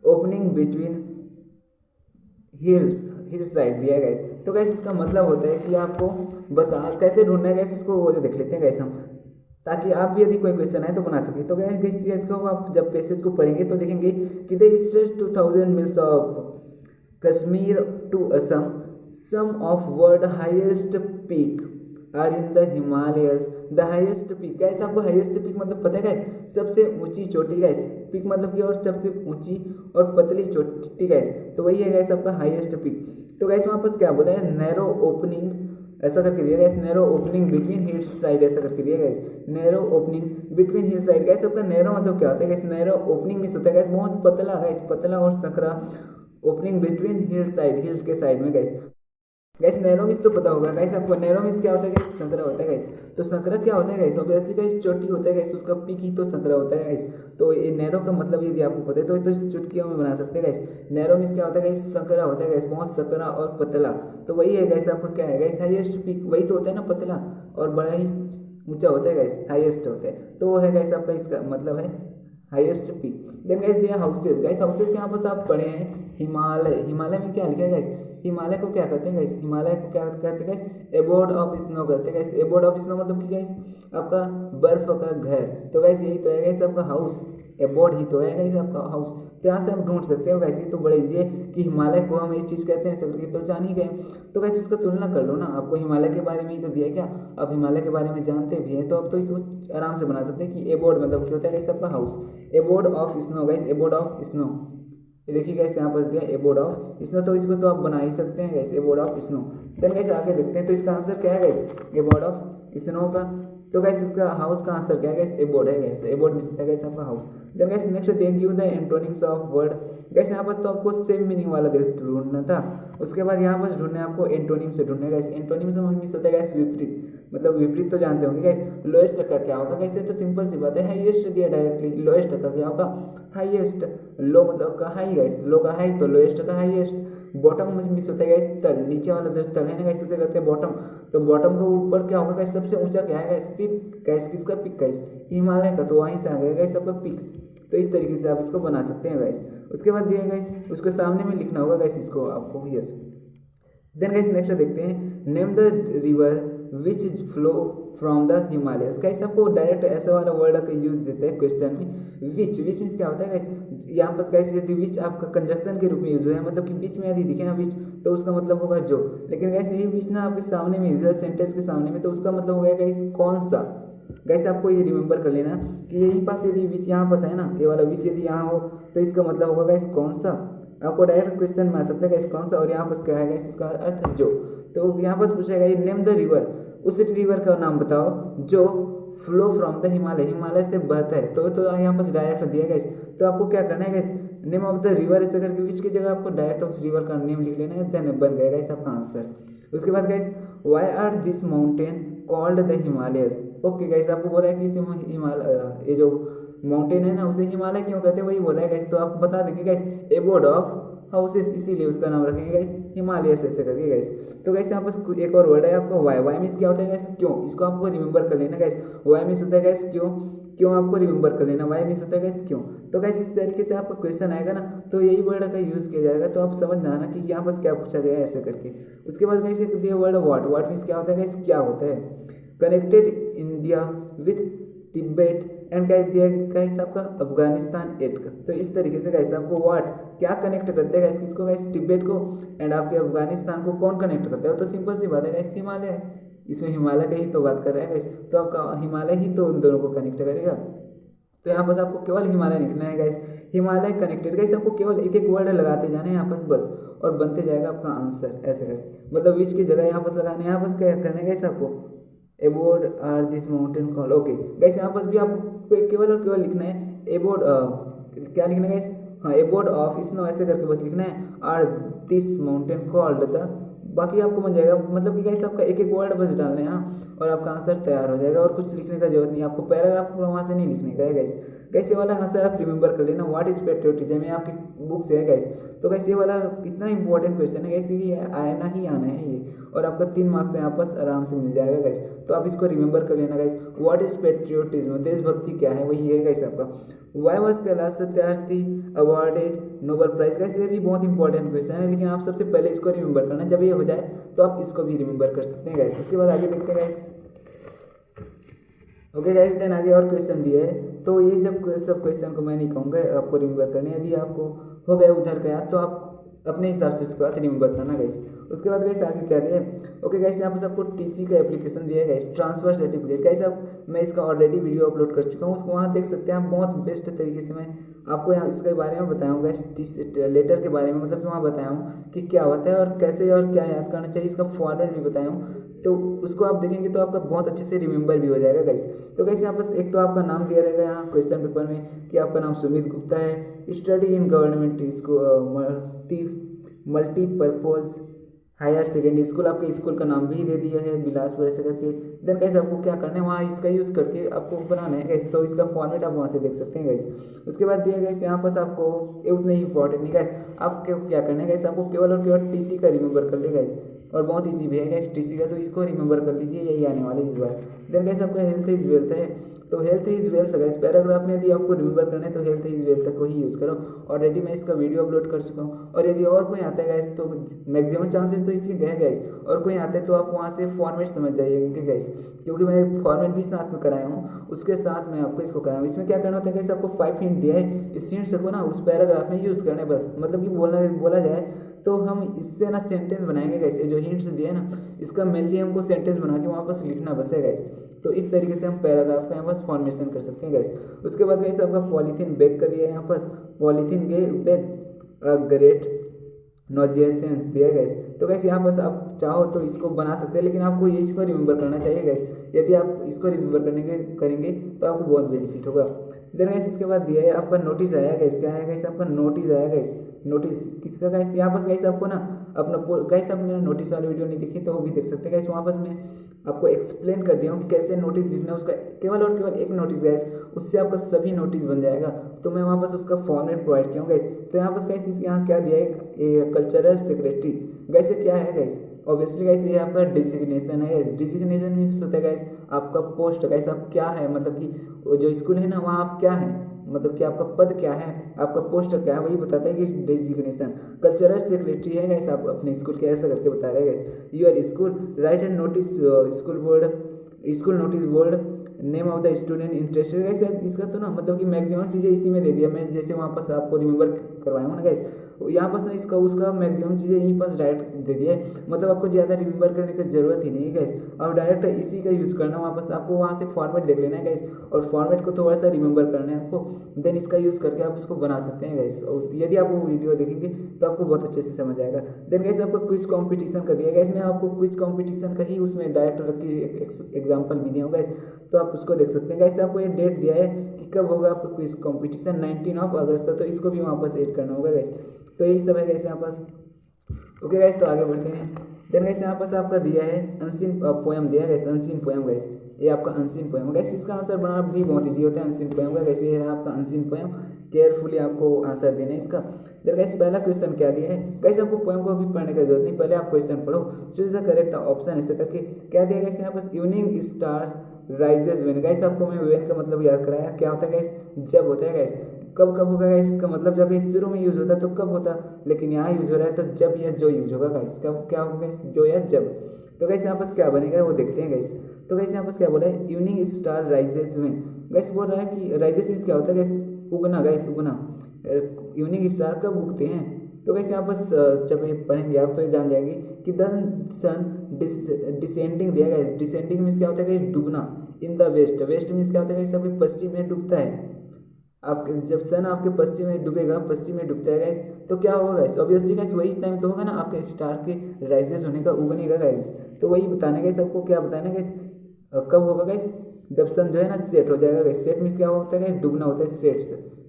opening between hills side दिया है गाइस। तो गैस इसका मतलब होता है कि आपको बता कैसे ढूंढना है गैस उसको, वो जो देख लेते हैं गैस हम, ताकि आप भी यदि कोई क्वेश्चन आए तो बना सके। तो गैस किस चीज़ को आप जब पैसेज को पढ़ेंगे तो देखेंगे कि the stretch 2000 miles of Kashmir to Assam, some of world highest peak are in the Himalayas. The highest peak guys, आपको हाईएस्ट पीक मतलब पता है गाइस, सबसे ऊंची चोटी गाइस। पीक मतलब कि और सबसे ऊंची और पतली चोटी गाइस, तो वही है गाइस आपका हाईएस्ट पीक। तो गाइस वहाँ पर क्या बोला है, नैरो ओपनिंग ऐसा करके दिया गया, narrow opening between hills side ऐसा करके दिया गया, narrow opening between hill side. Gas आपका नैरो मतलब क्या होता है गैस, नैरो ओपनिंग मीन्स होता है गैस बहुत पतला गैस, पतला और Sakra. Opening between hill side, hills के साइड में गैस। गैस नैरो मिस तो पता होगा गैस आपको, नैरो मिस क्या होता है गैस, संकरा होता है गैस। तो संकरा क्या होता है गैस, ऑब्वियसली गैस चोटी होता है गैस, उसका पीक ही तो संकरा होता है गैस। तो ये नैरो का मतलब यदि आपको पता है तो चुटकियों में बना सकते हैं गैस। नैरो मिस क्या होता है गैस, संकरा होता है गैस, बहुत सकरा और पतला। तो वही है गैस आपका क्या है गैस, हाईएस्ट पीक वही तो होता है ना, पतला और बड़ा ही ऊंचा होता है गैस, हाईएस्ट होता है। तो वो है गैस आपका, इसका मतलब है हाईएस्ट पीक। देन गैस दिया हाउसेस। गैस हाउसेस यहाँ पर आप पढ़े हैं हिमालय। हिमालय में क्या लिखा है गैस, हिमालय को क्या कहते हैं गैस, हिमालय को क्या कहते हैं गैस, एबोर्ड ऑफ स्नो कहते हैं गैस। एबोर्ड ऑफ स्नो मतलब कि गैस आपका बर्फ का घर। तो गैस यही तो है गैस आपका हाउस, एबोर्ड ही तो है गैस आपका हाउस। तो यहाँ से हम ढूंढ सकते हैं वैसे तो बड़ा इजी है कि हिमालय को हम ये चीज़ कहते हैं, सब तो जान ही गए। तो गैस उसका तुलना कर लो ना, आपको हिमालय के बारे में ही तो दिया क्या, अब हिमालय के बारे में जानते भी हैं तो अब तो इसको आराम से बना सकते हैं कि एबोर्ड मतलब क्या होता है गैस आपका house, abode of snow gas, abode of snow. ये देखिए गैस यहाँ पर दिया एबोर्ड ऑफ स्नो, तो इसको तो आप बना ही सकते हैं guys, abode of snow. Then guys आगे देखते हैं तो इसका आंसर क्या है गैस, एबोर्ड ऑफ स्नो का। तो गैस इसका हाउस का आंसर क्या है गैस, एबोर्ड है गैस, एबोर्ड में होता है गैस आपका house. Then guys next they give the antonyms of word. Guys यहाँ पर तो आपको सेम मीनिंग वाला ढूंढना था, उसके बाद यहाँ पर ढूंढना है आपको एंटोनिम से ढूंढना है गैस। एंटोनिम से मीन्स होता है गैस विपरीत, मतलब विपरीत तो जानते होंगे गैस। लोएस्ट का क्या होगा गैस, तो सिंपल सी बात है, हाईएस्ट दिया डायरेक्टली। लोएस्ट का क्या होगा, हाईएस्ट। लो मतलब का हाई गैस, लो का हाई तो लोएस्ट का हाईएस्ट। बॉटम मीन्स होता है गैस तल, नीचे वाला जो तल है ना गैस उसे कहते हैं बॉटम। तो बॉटम के ऊपर क्या होगा गैस, सबसे ऊंचा क्या है गैस, पीक गैस। किसका पीक गैस, हिमालय का, तो वहीं से आ गया गैस आपका पीक। तो इस तरीके से आप इसको बना सकते हैं गैस। उसके बाद दिया गैस उसको सामने में लिखना होगा गैस इसको आपको, यस। देन गाइस नेक्स्ट देखते हैं, name the river which flow from the Himalayas. Guys आपको डायरेक्ट ऐसा वाला वर्ड का यूज देते हैं क्वेश्चन में, विच। विच मीन्स क्या होता है गाइस, यहाँ पर गाइस यदि विच आपका कंजक्शन के रूप में यूज है, मतलब कि बीच में यदि दिखे ना विच तो उसका मतलब होगा जो। लेकिन गाइस यही विच ना आपके सामने में यूज है, सेंटेंस के सामने में, तो उसका मतलब होगा गाइस कौन सा। गाइस आपको ये रिमेंबर कर लेना कि यही पास यदि विच यहाँ पास है ना, ये वाला विच यदि यहाँ हो तो इसका मतलब होगा गाइस कौन सा। आपको डायरेक्ट क्वेश्चन में आ सकता है गाइस कौन सा, और यहाँ पर क्या है गाइस इसका अर्थ जो। तो यहाँ पर पूछेगा ये नेम द रिवर, उस रिवर का नाम बताओ जो flow from the Himalaya, Himalaya से बहता है। तो यहाँ पर डायरेक्ट दिया गाइस, तो आपको क्या करना है guys, name of the river ऐसे करके विच की जगह आपको डायरेक्ट उस रिवर का नेम लिख लेना है, देन बन गया गाइस आपका आंसर। उसके बाद guys why are this mountain called the Himalayas. Okay guys आपको बोल रहा है कि हिमालय, ये जो माउंटेन है ना उसे हिमालय क्यों कहते हैं, वही बोल रहा है गाइस। तो आप बता देंगे गाइस एबोर्ड ऑफ हाउसेस, इसीलिए उसका नाम रखेंगे गाइस हिमालयस ऐसे करके गाइस। तो गाइस यहाँ पर एक और वर्ड है आपको वाई। वाई मीन्स क्या होता है गाइस, क्यों। इसको आपको रिमेंबर कर लेना गाइस, वाई मीन्स होता है गाइस क्यों, क्यों आपको रिमेंबर कर लेना, वाई मीन्स होता है गाइस क्यों। तो गाइस इस तरीके से आपका क्वेश्चन आएगा ना तो यही वर्ड का यूज किया जाएगा, तो आप समझ जाना कि यहाँ पर क्या पूछा गया है ऐसे करके। उसके बाद गाइस एक दिया वर्ड वाट। वाट मीन्स क्या होता है गाइस, क्या होता है। Connected India with Tibet and क्या दिया गाइस आपका अफगानिस्तान एट का। तो इस तरीके से गाइस आपको वाट क्या कनेक्ट करते हैं गाइस, किसको गाइस, तिब्बत को एंड आपके अफगानिस्तान को कौन कनेक्ट करता है। तो सिंपल सी बात है गाइस हिमालय, इसमें हिमालय का ही तो बात कर रहा है गाइस, तो आपका हिमालय ही तो उन दोनों को कनेक्ट करेगा। तो यहाँ पर आपको केवल हिमालय लिखना है गाइस, हिमालय कनेक्टेड। गाइस आपको केवल एक एक वर्ड लगाते जाना है यहाँ पर बस, और बनते जाएगा आपका आंसर ऐसे करके। मतलब विच की जगह यहाँ पर लगाना है, यहाँ पर क्या करना है गाइस आपको, abode are this mountain call. Okay guys यहाँ पर भी आपको केवल और केवल लिखना है एबोर्ड, क्या लिखना है गाइस, हाँ एबोर्ड ऑफ स्नो ऐसे करके बस लिखना है, are this mountain called the बाकी आपको बन जाएगा। मतलब कि गाइस आपका एक एक वर्ड बस डालना है यहाँ और आपका आंसर तैयार हो जाएगा और कुछ लिखने का जरूरत नहीं, आपको पैराग्राफ पूरा वहाँ से नहीं लिखने का है गाइस। गाइस ये वाला आंसर आप रिमेंबर कर लेना, व्हाट इज पेट्रियोटिज्म, ये आपकी बुक से है गाइस। तो गाइस ये वाला इतना इंपॉर्टेंट क्वेश्चन है गाइस, ये आना ही आना है ये, और आपका 3 मार्क्स यहाँ पर आराम से मिल जाएगा गाइस। तो आप इसको रिमेंबर कर लेना गाइस। व्हाट इज पेट्रियोटिज्म, देशभक्ति क्या है, वही है गाइस आपका। Why was Kailash Satyarthi awarded Nobel prize, guys ये भी बहुत इंपॉर्टेंट क्वेश्चन है, लेकिन आप सबसे पहले इसको रिमेंबर करना, जब ये हो जाए तो आप इसको भी रिमेंबर कर सकते हैं गाइस। उसके बाद आगे देखते हैं गाइस। ओके गाइस, देन आगे और क्वेश्चन दिए है, तो ये जब सब क्वेश्चन को मैं नहीं कहूँगा आपको रिमेंबर करने, यदि आपको हो गया उधर का याद तो आप अपने हिसाब से उसके बाद रिमेंबर करना गाइस। उसके बाद गाइस आगे क्या दिया है, ओके गाइस यहाँ पर सबको टीसी का एप्लीकेशन दिया है गाइस, ट्रांसफर सर्टिफिकेट गाइस। अब मैं इसका ऑलरेडी वीडियो अपलोड कर चुका हूँ, उसको वहाँ देख सकते हैं आप। बहुत बेस्ट तरीके से मैं आपको यहाँ इसके बारे में बताया हूँ गाइस, लेटर के बारे में, मतलब कि वहाँ बताया हूँ कि क्या होता है और कैसे और क्या याद करना चाहिए, इसका फॉर्मेट भी बताया हूँ। तो उसको आप देखेंगे तो आपका बहुत अच्छे से रिमेंबर भी हो जाएगा गाइस। तो गाइस यहाँ पर एक तो आपका नाम दिया रहेगा यहाँ क्वेश्चन पेपर में कि आपका नाम सुमित गुप्ता है, study in government multipurpose higher secondary school, आपके स्कूल का नाम भी दे दिया है बिलासपुर ऐसे करके। देन गाइस आपको क्या करना है, वहाँ इसका यूज़ करके आपको बनाना है गाइस, तो इसका फॉर्मेट आप वहाँ से देख सकते हैं गाइस। उसके बाद दिया गाइस यहाँ पर आपको ये उतना ही इंपॉर्टेंट नहीं गाइस, आपको क्या करना है गाइस, आपको केवल और केवल टीसी का रिमेंबर कर ले गाइस, और बहुत ईजी भी है गाइस टीसी का, तो इसको रिमेंबर कर लीजिए, यही आने वाले इस बार। देन गाइस आपका हेल्थ इज वेल्थ है, तो health is wealth guys paragraph में यदि आपको रिमेंबर करना है तो हेल्थ इज वेल्थ तक को ही यूज़ करो। ऑलरेडी मैं इसका वीडियो अपलोड कर चुका हूँ, और यदि और कोई आता है गाइस तो मैक्सिमम चांसेस तो इसी गए गाइस, और कोई आता है तो आप वहाँ से फॉर्मेट समझ जाइए गाइस, क्योंकि मैं फॉर्मेट भी साथ में कराया हूँ, उसके साथ मैं आपको इसको कराया हूँ। इसमें क्या करना होता है गाइस, आपको 5 हिंट दिया है, इस हिंट को ना उस पैराग्राफ में यूज़ करना है बस, मतलब कि बोला जाए तो हम इससे ना सेंटेंस बनाएंगे गाइस, ये जो हिंट्स दिए ना इसका मेनली हमको सेंटेंस बना के वहाँ पर लिखना बस है गाइस। तो इस तरीके से हम पैराग्राफ का यहाँ पर फॉर्मेशन कर सकते हैं गाइस। उसके बाद गाइस आपका पॉलीथीन बैग का दिया है यहाँ पर, पॉलीथीन बैग ग्रेट नोजिएसेंस दिया है गाइस। तो गाइस यहाँ पर आप चाहो तो इसको बना सकते हैं, लेकिन आपको ये इसको रिमेंबर करना चाहिए गाइस, यदि आप इसको रिमेंबर करेंगे तो आपको बहुत बेनिफिट होगा। देन गाइस इसके बाद दिया है आपका नोटिस आया गाइस, क्या है गाइस आपका नोटिस आया गाइस, नोटिस किसका गाइस, यहाँ पर गाइस आपको ना अपना गाइस आप मेरा नोटिस वाली वीडियो नहीं देखी तो वो भी देख सकते हैं गाइस, वहाँ पर मैं आपको एक्सप्लेन कर दिया हूँ कि कैसे नोटिस लिखना है, उसका केवल और केवल एक नोटिस गाइस, उससे आपका सभी नोटिस बन जाएगा। तो मैं वहाँ पर उसका फॉर्मेट प्रोवाइड किया हूँ गाइस। तो यहाँ पर गाइस यहाँ क्या दिया है, कल्चरल सेक्रेटरी गाइस, ये क्या है गाइस, ऑब्वियसली गाइस ये आपका डिजिग्नेशन है गाइस। डिजिग्नेशन मीन्स होता है गाइस आपका पोस्ट गाइस, आप क्या है, मतलब कि जो स्कूल है ना वहाँ आप क्या है, मतलब कि आपका पद क्या है, आपका पोस्ट क्या है, वही बताता है कि डिजिग्नेशन। कल्चरल सेक्रेटरी है गाइस, आप अपने स्कूल के ऐसा करके बता रहे हैं guys. Your school right and notice school notice board name of the student interested guys. इसका तो ना मतलब कि मैक्सिमम चीज़ें इसी में दे दिया मैं, जैसे वहाँ पर आपको रिमेंबर करवाया हूँ ना गाइस, यहाँ पर ना इसका उसका मैक्सिमम चीज़ें यहीं पर डायरेक्ट दे दिया है, मतलब आपको ज़्यादा रिमेंबर करने की जरूरत ही नहीं है गाइस, आप डायरेक्ट इसी का यूज़ करना। वहाँ पर आपको वहाँ से फॉर्मेट देख लेना है गाइस, और फॉर्मेट को थोड़ा सा रिमेंबर करना है आपको, देन इसका यूज़ करके आप उसको बना सकते हैं गाइस। यदि आप वो वीडियो देखेंगे तो आपको बहुत अच्छे से समझ आएगा। देन गाइस आपको क्विज कॉम्पिटिशन का दिया गाइस, मैं आपको क्विज कॉम्पिटिशन का ही उसमें डायरेक्ट रख के एग्जाम्पल भी दिया हूँ गाइस, तो आप उसको देख सकते हैं गाइस। आपको ये डेट दिया है कि कब होगा आपका क्विज कॉम्पिटिशन, 19 अगस्त, तो इसको भी वहाँ पर ऐड करना होगा गाइस। तो यही सब है गाइस यहाँ पर। ओके गाइस, तो आगे बढ़ते हैं। देन गाइस यहाँ पर आपका दिया है अनसीन पोएम दिया है गाइस, अनसीन पोएम गाइस, ये आपका अनसीन पोएम गाइस। इसका आंसर बनाना भी बहुत ईजी होता है अनसीन पोएम का गाइस। ये है आपका अनसीन पोएम, केयरफुली आपको आंसर देना है इसका। देन गाइस पहला क्वेश्चन क्या दिया है गाइस, आपको पोएम को अभी पढ़ने की जरूरत नहीं, पहले आप क्वेश्चन पढ़ो, चूज द करेक्ट ऑप्शन, ऐसे करके क्या दिया गाइस यहाँ पर, evening star rises when guys. आपको मैं व्हेन का मतलब याद कराया, क्या होता है गाइस, जब होता है गाइस। कब कब होगा गाइस, इसका मतलब जब ये शुरू में यूज होता है तो कब होता, लेकिन यहाँ यूज हो रहा है तो जब या जो यूज होगा गाइस, क्या होगा गाइस, जो या जब। तो गाइस यहाँ पर क्या बनेगा वो देखते हैं गाइस। तो गाइस यहाँ पर क्या बोला है, evening star rises when guys, बोल रहा है कि राइजेस मीन्स क्या होता है गाइस, उगना गाइस, उगना। इवनिंग स्टार कब उगते हैं, तो गाइस यहाँ पर जब ये पढ़ेंगे आप तो ये जान जाएंगे कि द सन डिसेंडिंग दिया गया है। डिसेंडिंग मीन्स क्या होता है गाइस, डूबना। In the west, west means क्या होता है गाइस, आपके पश्चिम में डूबता है। आपके जब सन आपके पश्चिम में डूबेगा, पश्चिम में डूबता है गाइस, तो क्या होगा गाइस, ऑब्वियसली गाइस वही टाइम तो होगा ना आपके स्टार के राइजेस होने का, उगने का गाइस। तो वही बताना गाइस, आपको क्या बताना गाइस, कब होगा गाइस, द सन जो है ना सेट हो जाएगा गाइस। सेट मीन्स क्या होता है गाइस, डूबना होता है। सेट्स,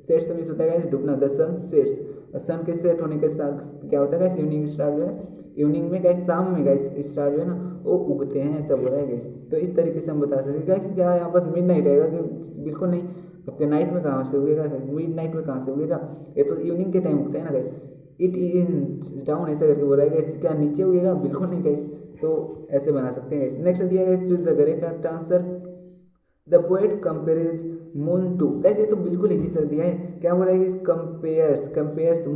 सेट्स मीन्स होता है guys Dumna. The sun sets, सन के सेट होने के साथ क्या होता है गाइस, इवनिंग स्टार जो है, इवनिंग में गाइस, शाम में गाइस स्टार जो है ना वो उगते हैं, ऐसा बोला है गाइस। तो इस तरीके से हम बता सकते हैं गाइस। क्या यहाँ पर मिड नाइट आएगा कि बिल्कुल नहीं, आपके नाइट में कहाँ से उगेगा, मिड नाइट में कहाँ से उगेगा, ये तो इवनिंग के टाइम उगता है ना गाइस। इट इन डाउन ऐसा करके बोला है गाइस, क्या नीचे उगेगा, बिल्कुल नहीं गाइस। तो ऐसे बना सकते हैं गाइस। नेक्स्ट दिया guys, choose the correct answer. The poet compares moon to, guys ये तो बिल्कुल इजी से दिया है। क्या बोला है guys, compares, compares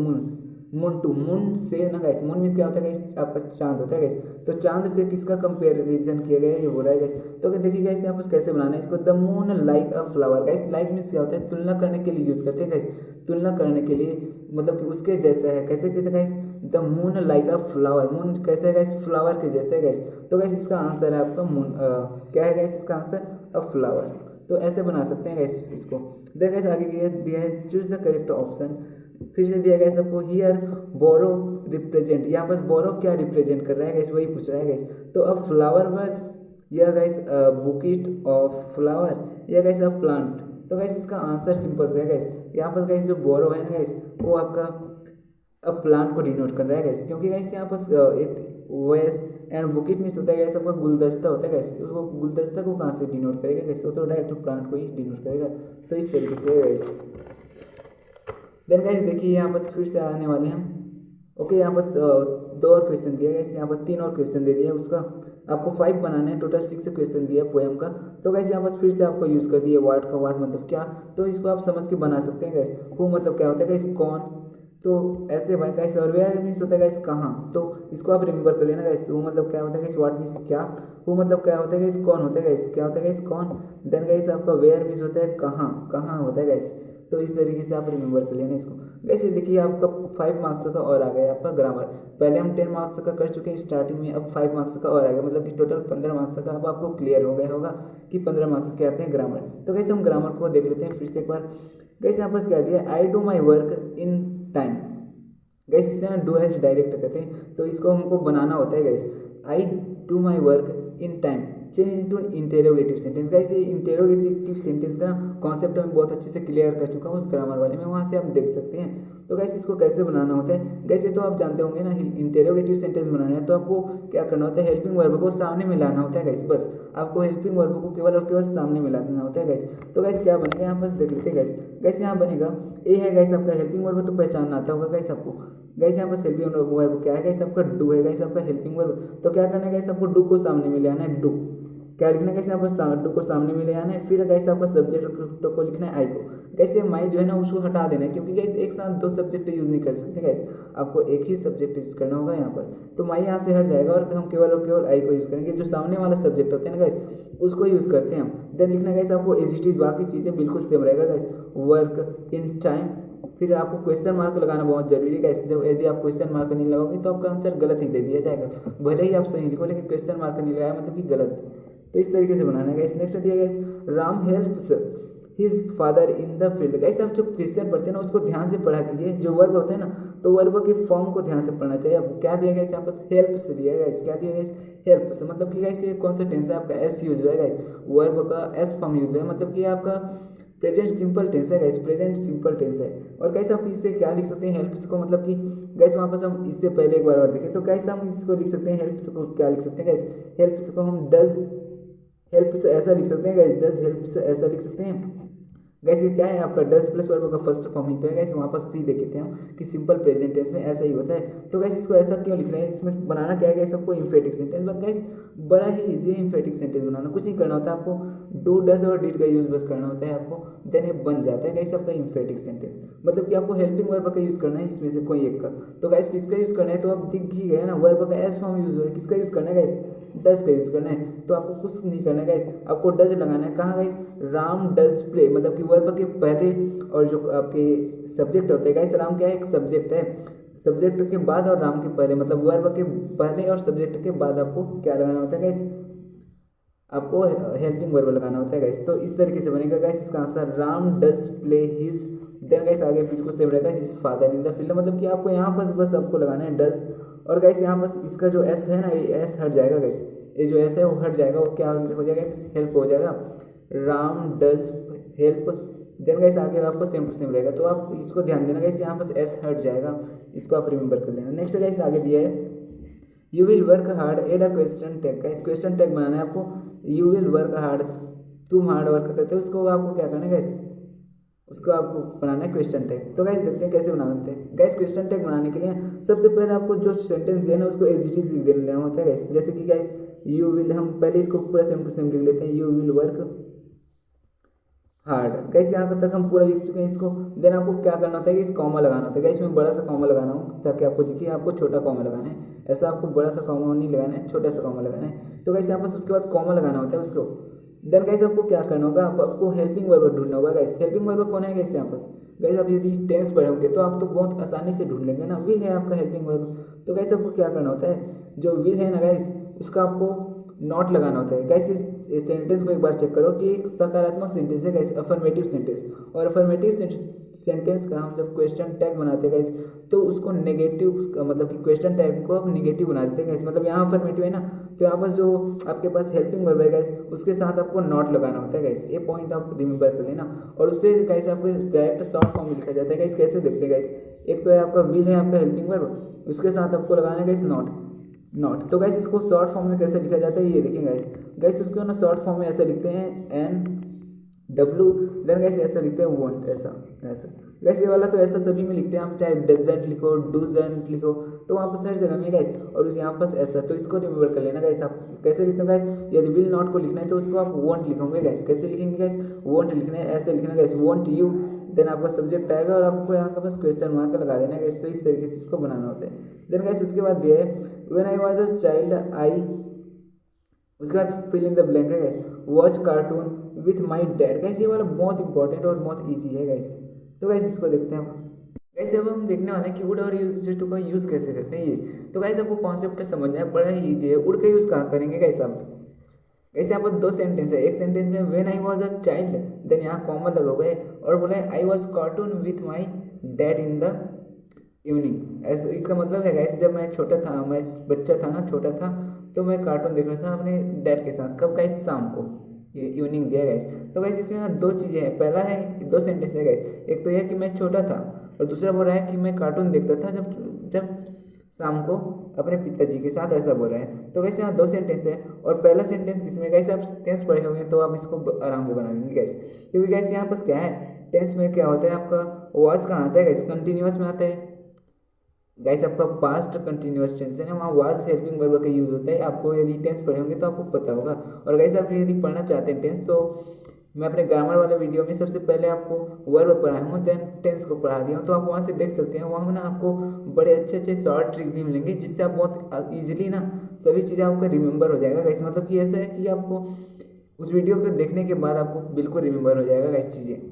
moon to, moon से ना गाइस, मून मीन्स क्या होता है गाइस, आपका चांद होता है गाइस। तो चांद से किसका कंपेरिजन किया गया है, ये बोला है गाइस। तो देखिए गाइस यहाँ पर कैसे बनाना है इसको, the moon like a flower, guys like means क्या होता है, तुलना करने के लिए यूज करते हैं गाइस। तुलना करने के लिए मतलब कि उसके जैसा है, कैसे कैसे guys, the moon like a flower, moon कैसे है गाइस, फ्लावर के जैसे है गाइस। तो गाइस इसका आंसर है आपका मून, क्या है गाइस इसका आंसर, अ फ्लावर। तो ऐसे बना सकते हैं गाइस इसको। देख गाइस आगे दिया है, चूज द करेक्ट ऑप्शन। फिर से दिया गया सबको, हियर बोरो रिप्रेजेंट, यहाँ पर बोरो क्या रिप्रेजेंट कर रहा है गाइस, वही पूछ रहा है गाइस। तो अब फ्लावर बस, या गाइस बुकेट ऑफ फ्लावर, या गाइस अ प्लांट। तो गाइस इसका आंसर सिंपल से है गाइस। यहाँ पर गाइस जो बोरो है ना गाइस, वो आपका अब प्लांट को डिनोट कर रहा है गाइस। क्योंकि गाइस यहाँ पर एक वेस एंड बुकेट मीन्स होता है गाइस आपका गुलदस्ता होता है गाइस। वो गुलदस्ता को कहाँ से डिनोट करेगा गाइस, वो तो डायरेक्ट प्लांट को ही डिनोट करेगा। तो इस तरीके से है गाइस। देन गाइस देखिए यहाँ पर फिर से आने वाले हैं हम। ओके, यहाँ पर दो और क्वेश्चन दिया गया, यहाँ पर 3 और क्वेश्चन दे दिया है। उसका आपको 5 बनाना है, टोटल 6 क्वेश्चन दिया है पोएम का। तो गाइस यहाँ पर फिर से आपको यूज़ कर दिया वाट का, वाट मतलब क्या, तो इसको आप समझ के बना सकते हैं गाइस। हु मतलब क्या होता है गाइस, कौन। तो ऐसे भाई गाइस, और वेयर मीन्स होता है गाइस कहाँ, तो इसको आप रिमेंबर कर लेना गाइस। हु मतलब क्या होता है गाइस, व्हाट मीन्स क्या। हु मतलब क्या होता है गाइस, कौन होता है गाइस, क्या होता है गाइस, कौन। देन गाइस आपका वेयर मीन्स होता है कहाँ, कहाँ होता है गाइस। तो इस तरीके से आप रिमेंबर कर लेना इसको। वैसे देखिए आपका 5 मार्क्स का और आ गया आपका ग्रामर। पहले हम 10 मार्क्स का कर चुके हैं स्टार्टिंग में, अब 5 मार्क्स का और आ गया, मतलब कि टोटल 15 मार्क्स का अब आपको क्लियर हो गया होगा कि 15 मार्क्स के आते हैं ग्रामर। तो कैसे हम ग्रामर को देख लेते हैं फिर से एक बार। कैसे यहाँ पर क्या दिया, I do my work in time. Gas इसे ना डू एज डायरेक्ट कहते हैं, तो इसको हमको बनाना होता है gas. I do my work in time change into interrogative sentence. Guys ये इंटेरोगेटिव सेंटेंस का कॉन्सेप्ट मैं बहुत अच्छे से क्लियर कर चुका हूँ उस ग्रामर वाले में, वहाँ से आप देख सकते हैं। तो गाइस इसको कैसे बनाना होता है, गाइस ये तो आप जानते होंगे ना, इंटेरोगेटिव सेंटेंस बनाना है तो आपको क्या करना होता है, हेल्पिंग वर्ब को सामने में लाना होता है गाइस। बस आपको हेल्पिंग वर्ब को केवल और केवल सामने में लाना होता है गाइस। तो गाइस क्या बनेगा यहाँ पर देख लेते हैं गाइस। गाइस यहाँ बनेगा ए है गाइस आपका हेल्पिंग वर्ब, तो पहचानना आता होगा गाइस आपको। गाइस यहाँ पर हेल्पिंग वर्ब क्या है गाइस, आपका डू है गाइस आपका हेल्पिंग वर्ब। तो क्या करना है गाइस, आपको डू को सामने में ले आना है, डू क्या लिखना है गाइस, यहाँ पर डू को सामने में ले आना है। फिर गाइस आपका सब्जेक्ट को लिखना है आई को। कैसे माई जो है ना उसको हटा देना है, क्योंकि गाइस एक साथ 2 सब्जेक्ट यूज नहीं कर सकते गाइस, आपको एक ही सब्जेक्ट यूज करना होगा यहाँ पर। तो माई यहाँ से हट जाएगा और हम केवल और केवल आई को यूज करेंगे। जो सामने वाला सब्जेक्ट होते हैं ना गाइस उसको यूज करते हैं हम। देन लिखना गाइस आपको एज इट इज, बाकी चीज़ें बिल्कुल सेम रहेगा गाइस। वर्क इन टाइम, फिर आपको क्वेश्चन मार्क लगाना बहुत जरूरी है गाइस। जब यदि आप क्वेश्चन मार्क नहीं लगाओगे तो आपका आंसर गलत ही दे दिया जाएगा, भले ही आप सही लिखो लेकिन क्वेश्चन मार्क नहीं लगाया मतलब कि गलत। तो इस तरीके से बनाना है गाइस। नेक्स्ट दिया guys, Ram helps his father in the field. Guys आप जो क्वेश्चन पढ़ते हैं ना उसको ध्यान से पढ़ा कीजिए। जो वर्ब होते हैं ना तो वर्ब के फॉर्म को ध्यान से पढ़ना चाहिए आपको। क्या दिया गया यहाँ पर, हेल्प से दिया गया। क्या दिया गया, हेल्प से, मतलब कि गाइस ये कौन सा टेंस है आपका, एस यूज हुआ है गाइस, वर्ब का एस फॉर्म यूज हुआ है, मतलब कि आपका प्रेजेंट सिंपल टेंस है गाइस, प्रेजेंट सिंपल टेंस है। और गाइस आप इससे क्या लिख सकते हैं, हेल्प्स को, मतलब कि गाइस वहाँ पर हम इससे पहले एक बार और देखें तो गाइस हम इसको लिख सकते हैं, हेल्प्स को क्या लिख सकते हैं गाइस, हेल्प्स को हम डज हेल्प से ऐसा लिख सकते हैं गाइस, डज हेल्प से ऐसा लिख सकते हैं गाइस। ये क्या है आपका डज प्लस वर्ब का फर्स्ट फॉर्म ही तो है गाइस। वहाँ पर भी देखे थे हम कि सिंपल प्रेजेंट टेंस में ऐसा ही होता है। तो गाइस इसको ऐसा क्यों लिख रहे हैं, इसमें बनाना क्या है गाइस, आपको इम्फेटिक सेंटेंस। बट गाइस बड़ा ही इजी है इम्फेटिक सेंटेंस बनाना, कुछ नहीं करना होता आपको, डू डज और डिड का यूज बस करना होता है आपको, देन ये बन जाता है गाइस आपका इम्फेटिक सेंटेंस। मतलब कि आपको हेल्पिंग वर्ब का यूज करना है इसमें से कोई एक का। तो गाइस किसका यूज करना है, तो आप दिख ही गया ना, वर्ब का एस फॉर्म यूज हुआ है, किसका यूज करना है गाइस, डज का यूज करना है। तो आपको कुछ नहीं करना है गाइस, आपको डज लगाना है। कहाँ गाइस, राम डज प्ले, मतलब कि वर्ब के पहले और जो आपके सब्जेक्ट होते हैं गाइस, राम क्या है, एक सब्जेक्ट है, सब्जेक्ट के बाद और राम के पहले, मतलब वर्ब के पहले और सब्जेक्ट के बाद आपको क्या लगाना होता है गाइस, आपको हेल्पिंग वर्ब लगाना होता है गाइस। तो इस तरीके से बनेगा गाइस इसका answer, Ram does play his, then guys आगे बिल्कुल सेम रहेगा, his father in the field. मतलब कि आपको यहाँ पर बस आपको लगाना है डज, और गाइस यहाँ पर इसका जो एस है ना, ये एस हट जाएगा गाइस, ये जो एस है वो हट जाएगा, वो क्या हो जाएगा, हेल्प हो जाएगा, Ram does help. Then guys आगे आपको सेम टू सेम रहेगा, तो आप इसको ध्यान देना गाइस, यहाँ पर एस हट जाएगा, इसको आप रिमेंबर कर लेना। नेक्स्ट गाइस आगे दिया है you will work hard add a question tag. Guys question tag बनाना है आपको, यू विल वर्क हार्ड, तुम हार्ड वर्क करते हो, उसको आपको क्या करना है गाइस, उसको आपको बनाना है क्वेश्चन टैग। तो गाइस देखते हैं कैसे बनाते हैं। गाइस क्वेश्चन टैग बनाने के लिए सबसे पहले आपको जो सेंटेंस दिया ना उसको एज इट इज लिख देना होता है गाइस। जैसे कि गाइस यू विल, हम पहले इसको पूरा सेम टू सेम लिख लेते हैं, you will work hard. Guys यहाँ तक हम पूरा लिख चुके हैं इसको। देन आपको क्या करना होता है कि इस कॉमा लगाना होता है। गाइस मैं बड़ा सा कॉमा लगाना हूँ ताकि आपको दिखे, आपको छोटा कॉमा लगाना है, ऐसा आपको बड़ा सा कॉमा नहीं लगाना है, छोटा सा कॉमा लगाना है। तो गाइस यहाँ पर उसके बाद कॉमा लगाना होता है उसको। देन गाइस आपको क्या करना होगा, आपको हेल्पिंग वर्ब ढूंढना होगा। गाइस हेल्पिंग वर्ब कौन है गाइस यहाँ पर, गाइस आप यदि टेंस पढ़े होंगे तो आप तो बहुत आसानी से ढूंढ लेंगे ना, विल है आपका हेल्पिंग वर्ब। तो गाइस आपको क्या करना होता है, जो विल है ना गाइस उसका आपको नॉट लगाना होता है। गाइस इस सेंटेंस को एक बार चेक करो कि एक सकारात्मक सेंटेंस है गाइस, अफर्मेटिव सेंटेंस। और अफर्मेटिव सेंटेंस का हम जब क्वेश्चन टैग बनाते हैं गाइस तो उसको नेगेटिव, मतलब कि क्वेश्चन टैग को हम नेगेटिव बना देते हैं गाइस। मतलब यहाँ अफर्मेटिव है ना, तो यहाँ पर जो आपके पास हेल्पिंग वर्ब है गाइस उसके साथ आपको नॉट लगाना होता है गाइस। ये पॉइंट आप रिमेंबर कर लेना। और उससे गाइस आपको डायरेक्ट शॉर्ट फॉर्म में लिखा जाता है गाइस। कैसे देखते हैं गाइस, एक तो है आपका विल है आपका हेल्पिंग वर्ब, उसके साथ आपको लगाना है गाइस नॉट। तो गाइस इसको शॉर्ट फॉर्म में कैसे लिखा जाता है ये देखें गाइस। गाइस उसको ना शॉर्ट फॉर्म में ऐसा लिखते हैं एन डब्ल्यू, देन गाइस ऐसा लिखते हैं वॉन्ट, ऐसा गाइस। ये वाला तो ऐसा सभी में लिखते हैं हम, चाहे डजंट लिखो डूजंट लिखो तो वहाँ पर हर जगह में गाइस। और यहाँ पर ऐसा, तो इसको रिमेंबर कर लेना गाइस। आप कैसे लिखते हो गाइस, यदि विल नॉट को लिखना है तो उसको आप वॉन्ट लिखोगे गाइस। कैसे लिखेंगे गाइस, वॉन्ट लिखना है, ऐसे लिखना गाइस, वॉन्ट यू। देन आपका सब्जेक्ट आएगा और आपको यहाँ का बस क्वेश्चन मार्क लगा देना है गाइस। तो इस तरीके से इसको बनाना होता है। देन गाइस उसके बाद दिया है when I was a child I, उसके बाद फिल इन द ब्लैंक है guys, watch cartoon with my dad. Guys ये वाला बहुत इंपॉर्टेंट और बहुत ईजी है गाइस। तो गाइस इसको देखते हैं हम। गाइस अब हम देखने वाले हैं कि वुड और यूज टू का यूज़ कैसे करते हैं ये। तो गाइस आपको कॉन्सेप्ट समझना है, बड़ा ही ईजी है। वुड का यूज़ कहाँ करेंगे गाइस आप, गाइस यहाँ पर दो सेंटेंस है। एक सेंटेंस है when I was a child, then यहाँ कॉमा लगा हुआ है और बोला है I was cartoon with my dad in the evening. ऐसा इसका मतलब है गाइस जब मैं छोटा था, मैं बच्चा था ना, छोटा था, तो मैं कार्टून देख रहा था अपने डैड के साथ। कब गाइस, शाम को। ये इवनिंग दिया गाइस। तो गाइस इसमें ना दो चीज़ें हैं, पहला है दो सेंटेंस है गाइस। एक तो यह कि मैं छोटा था और दूसरा बोल रहा है कि मैं कार्टून देखता था जब शाम को अपने पिताजी के साथ, ऐसा बोल रहा है। तो गाइस यहाँ दो सेंटेंस है और पहला सेंटेंस किसमें गाइस, आप टेंस पढ़े होंगे तो आप इसको आराम से बना लेंगे गाइस। क्योंकि गाइस यहाँ पर क्या है, टेंस में क्या होता है आपका वॉइस कहाँ आता है गाइस, कंटिन्यूअस में आता है गाइस। आपका पास्ट कंटिन्यूअस टेंस है ना, वहाँ वाज हेल्पिंग वर्ब का यूज होता है। आपको यदि टेंस पढ़े होंगे तो आपको पता होगा। और गाइस आप यदि पढ़ना चाहते हैं टेंस, तो मैं अपने ग्रामर वाले वीडियो में सबसे पहले आपको वर्ब पढ़ाया हूँ, देन टेंस को पढ़ा दिया हूँ। तो आप वहाँ से देख सकते हैं, वहाँ ना आपको बड़े अच्छे अच्छे शॉर्ट ट्रिक भी मिलेंगे जिससे आप बहुत ईजिली ना सभी चीज़ें आपको रिमेंबर हो जाएगा गाइस। मतलब कि ऐसा है कि आपको उस वीडियो को देखने के बाद आपको बिल्कुल रिमेंबर हो जाएगा गाइस चीज़ें।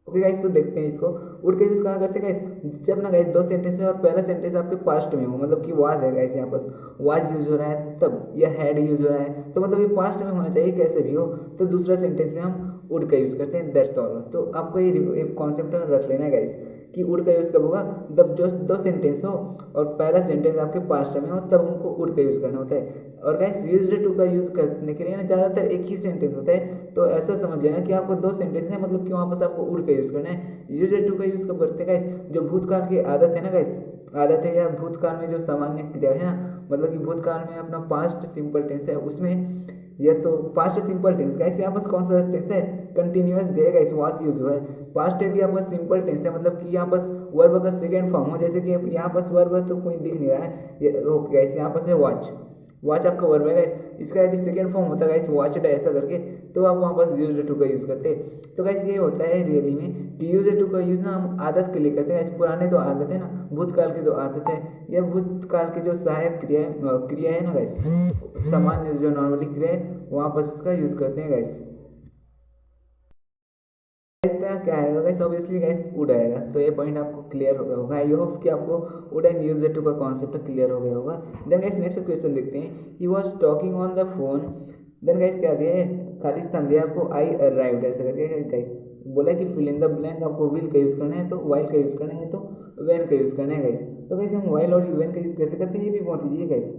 ओके गाइस, तो देखते हैं इसको। वुड का यूज़ कहाँ करते हैं गाइस, जब ना गाइस दो सेंटेंस है और पहला सेंटेंस आपके पास्ट में हो, मतलब कि वाज है गाइस, यहाँ पर वाज यूज हो रहा है तब, या हैड यूज हो रहा है तो मतलब ये पास्ट में होना चाहिए कैसे भी हो। तो दूसरा सेंटेंस में हम वुड का यूज़ करते हैं, दैट्स ऑल। तो आपको ये कॉन्सेप्ट रख लेना है गाइस कि वुड का यूज़ कब होगा, जब जो दो सेंटेंस हो और पहला सेंटेंस आपके पास्ट में हो तब हमको वुड का यूज़ करना होता है। और गाइस यूज्ड टू का यूज़ करने के लिए ना ज़्यादातर एक ही सेंटेंस होता है। तो ऐसा समझ लेना कि आपको दो सेंटेंस है, मतलब कि वहाँ पर आपको वुड का यूज़ करना है। यूज्ड टू का यूज़ कब करते हैं गाइस, जो भूतकाल की आदत है ना गाइस, आदत है या भूतकाल में जो सामान्य क्रिया है ना, मतलब कि भूतकाल में अपना पास्ट सिंपल टेंस है उसमें, या तो पास्ट सिंपल टेंस गाइस यहाँ पर कौन सा टेंस है, कंटिन्यूअस देगा इस वाज यूज हुआ है। पास्ट यदि आपका सिंपल टेंस है, मतलब कि यहाँ पर वर्ब का सेकेंड फॉर्म हो, जैसे कि यहाँ पर वर्ब है तो कोई दिख नहीं रहा है, ओके गाइस यहाँ पर है वॉच, वॉच आपका वर्ब है गाइस। इसका यदि सेकेंड फॉर्म होता है गाइस वॉचड ऐसा करके, तो आप वहाँ पर यूज्ड टू का यूज़ करते हैं। तो गाइस ये होता है रियली में कि यूज्ड टू का यूज़ ना हम आदत के लिए करते हैं गाइस। पुराने तो आदत है ना, भूतकाल की जो आदत है या भूतकाल की जो सहायक क्रिया है ना गाइस, सामान्य जो नॉर्मली क्रिया है वहाँ पर इसका यूज़ करते हैं गाइस। क्या आएगा गाइस, ऑब्वियसली गाइस वुड आएगा। तो ये पॉइंट आपको क्लियर हो गया होगा। आई होप कि आपको वुड एंड यूज्ड टू का कॉन्सेप्ट क्लियर हो गया होगा। देन गाइस नेक्स्ट क्वेश्चन देखते हैं, he was talking on the phone. Then guys क्या दिया है, खाली स्थान दिया आपको आई अराइव्ड ऐसा करके गाइस। बोला कि फिल इन द ब्लैंक आपको विल का यूज़ करना है, तो वाइल का यूज़ करना है, तो वेन का यूज़ करना है गाइस। तो गाइस हम वाइल और वेन का यूज़ कैसे करते हैं, ये भी बहुत ईजी है गाइस।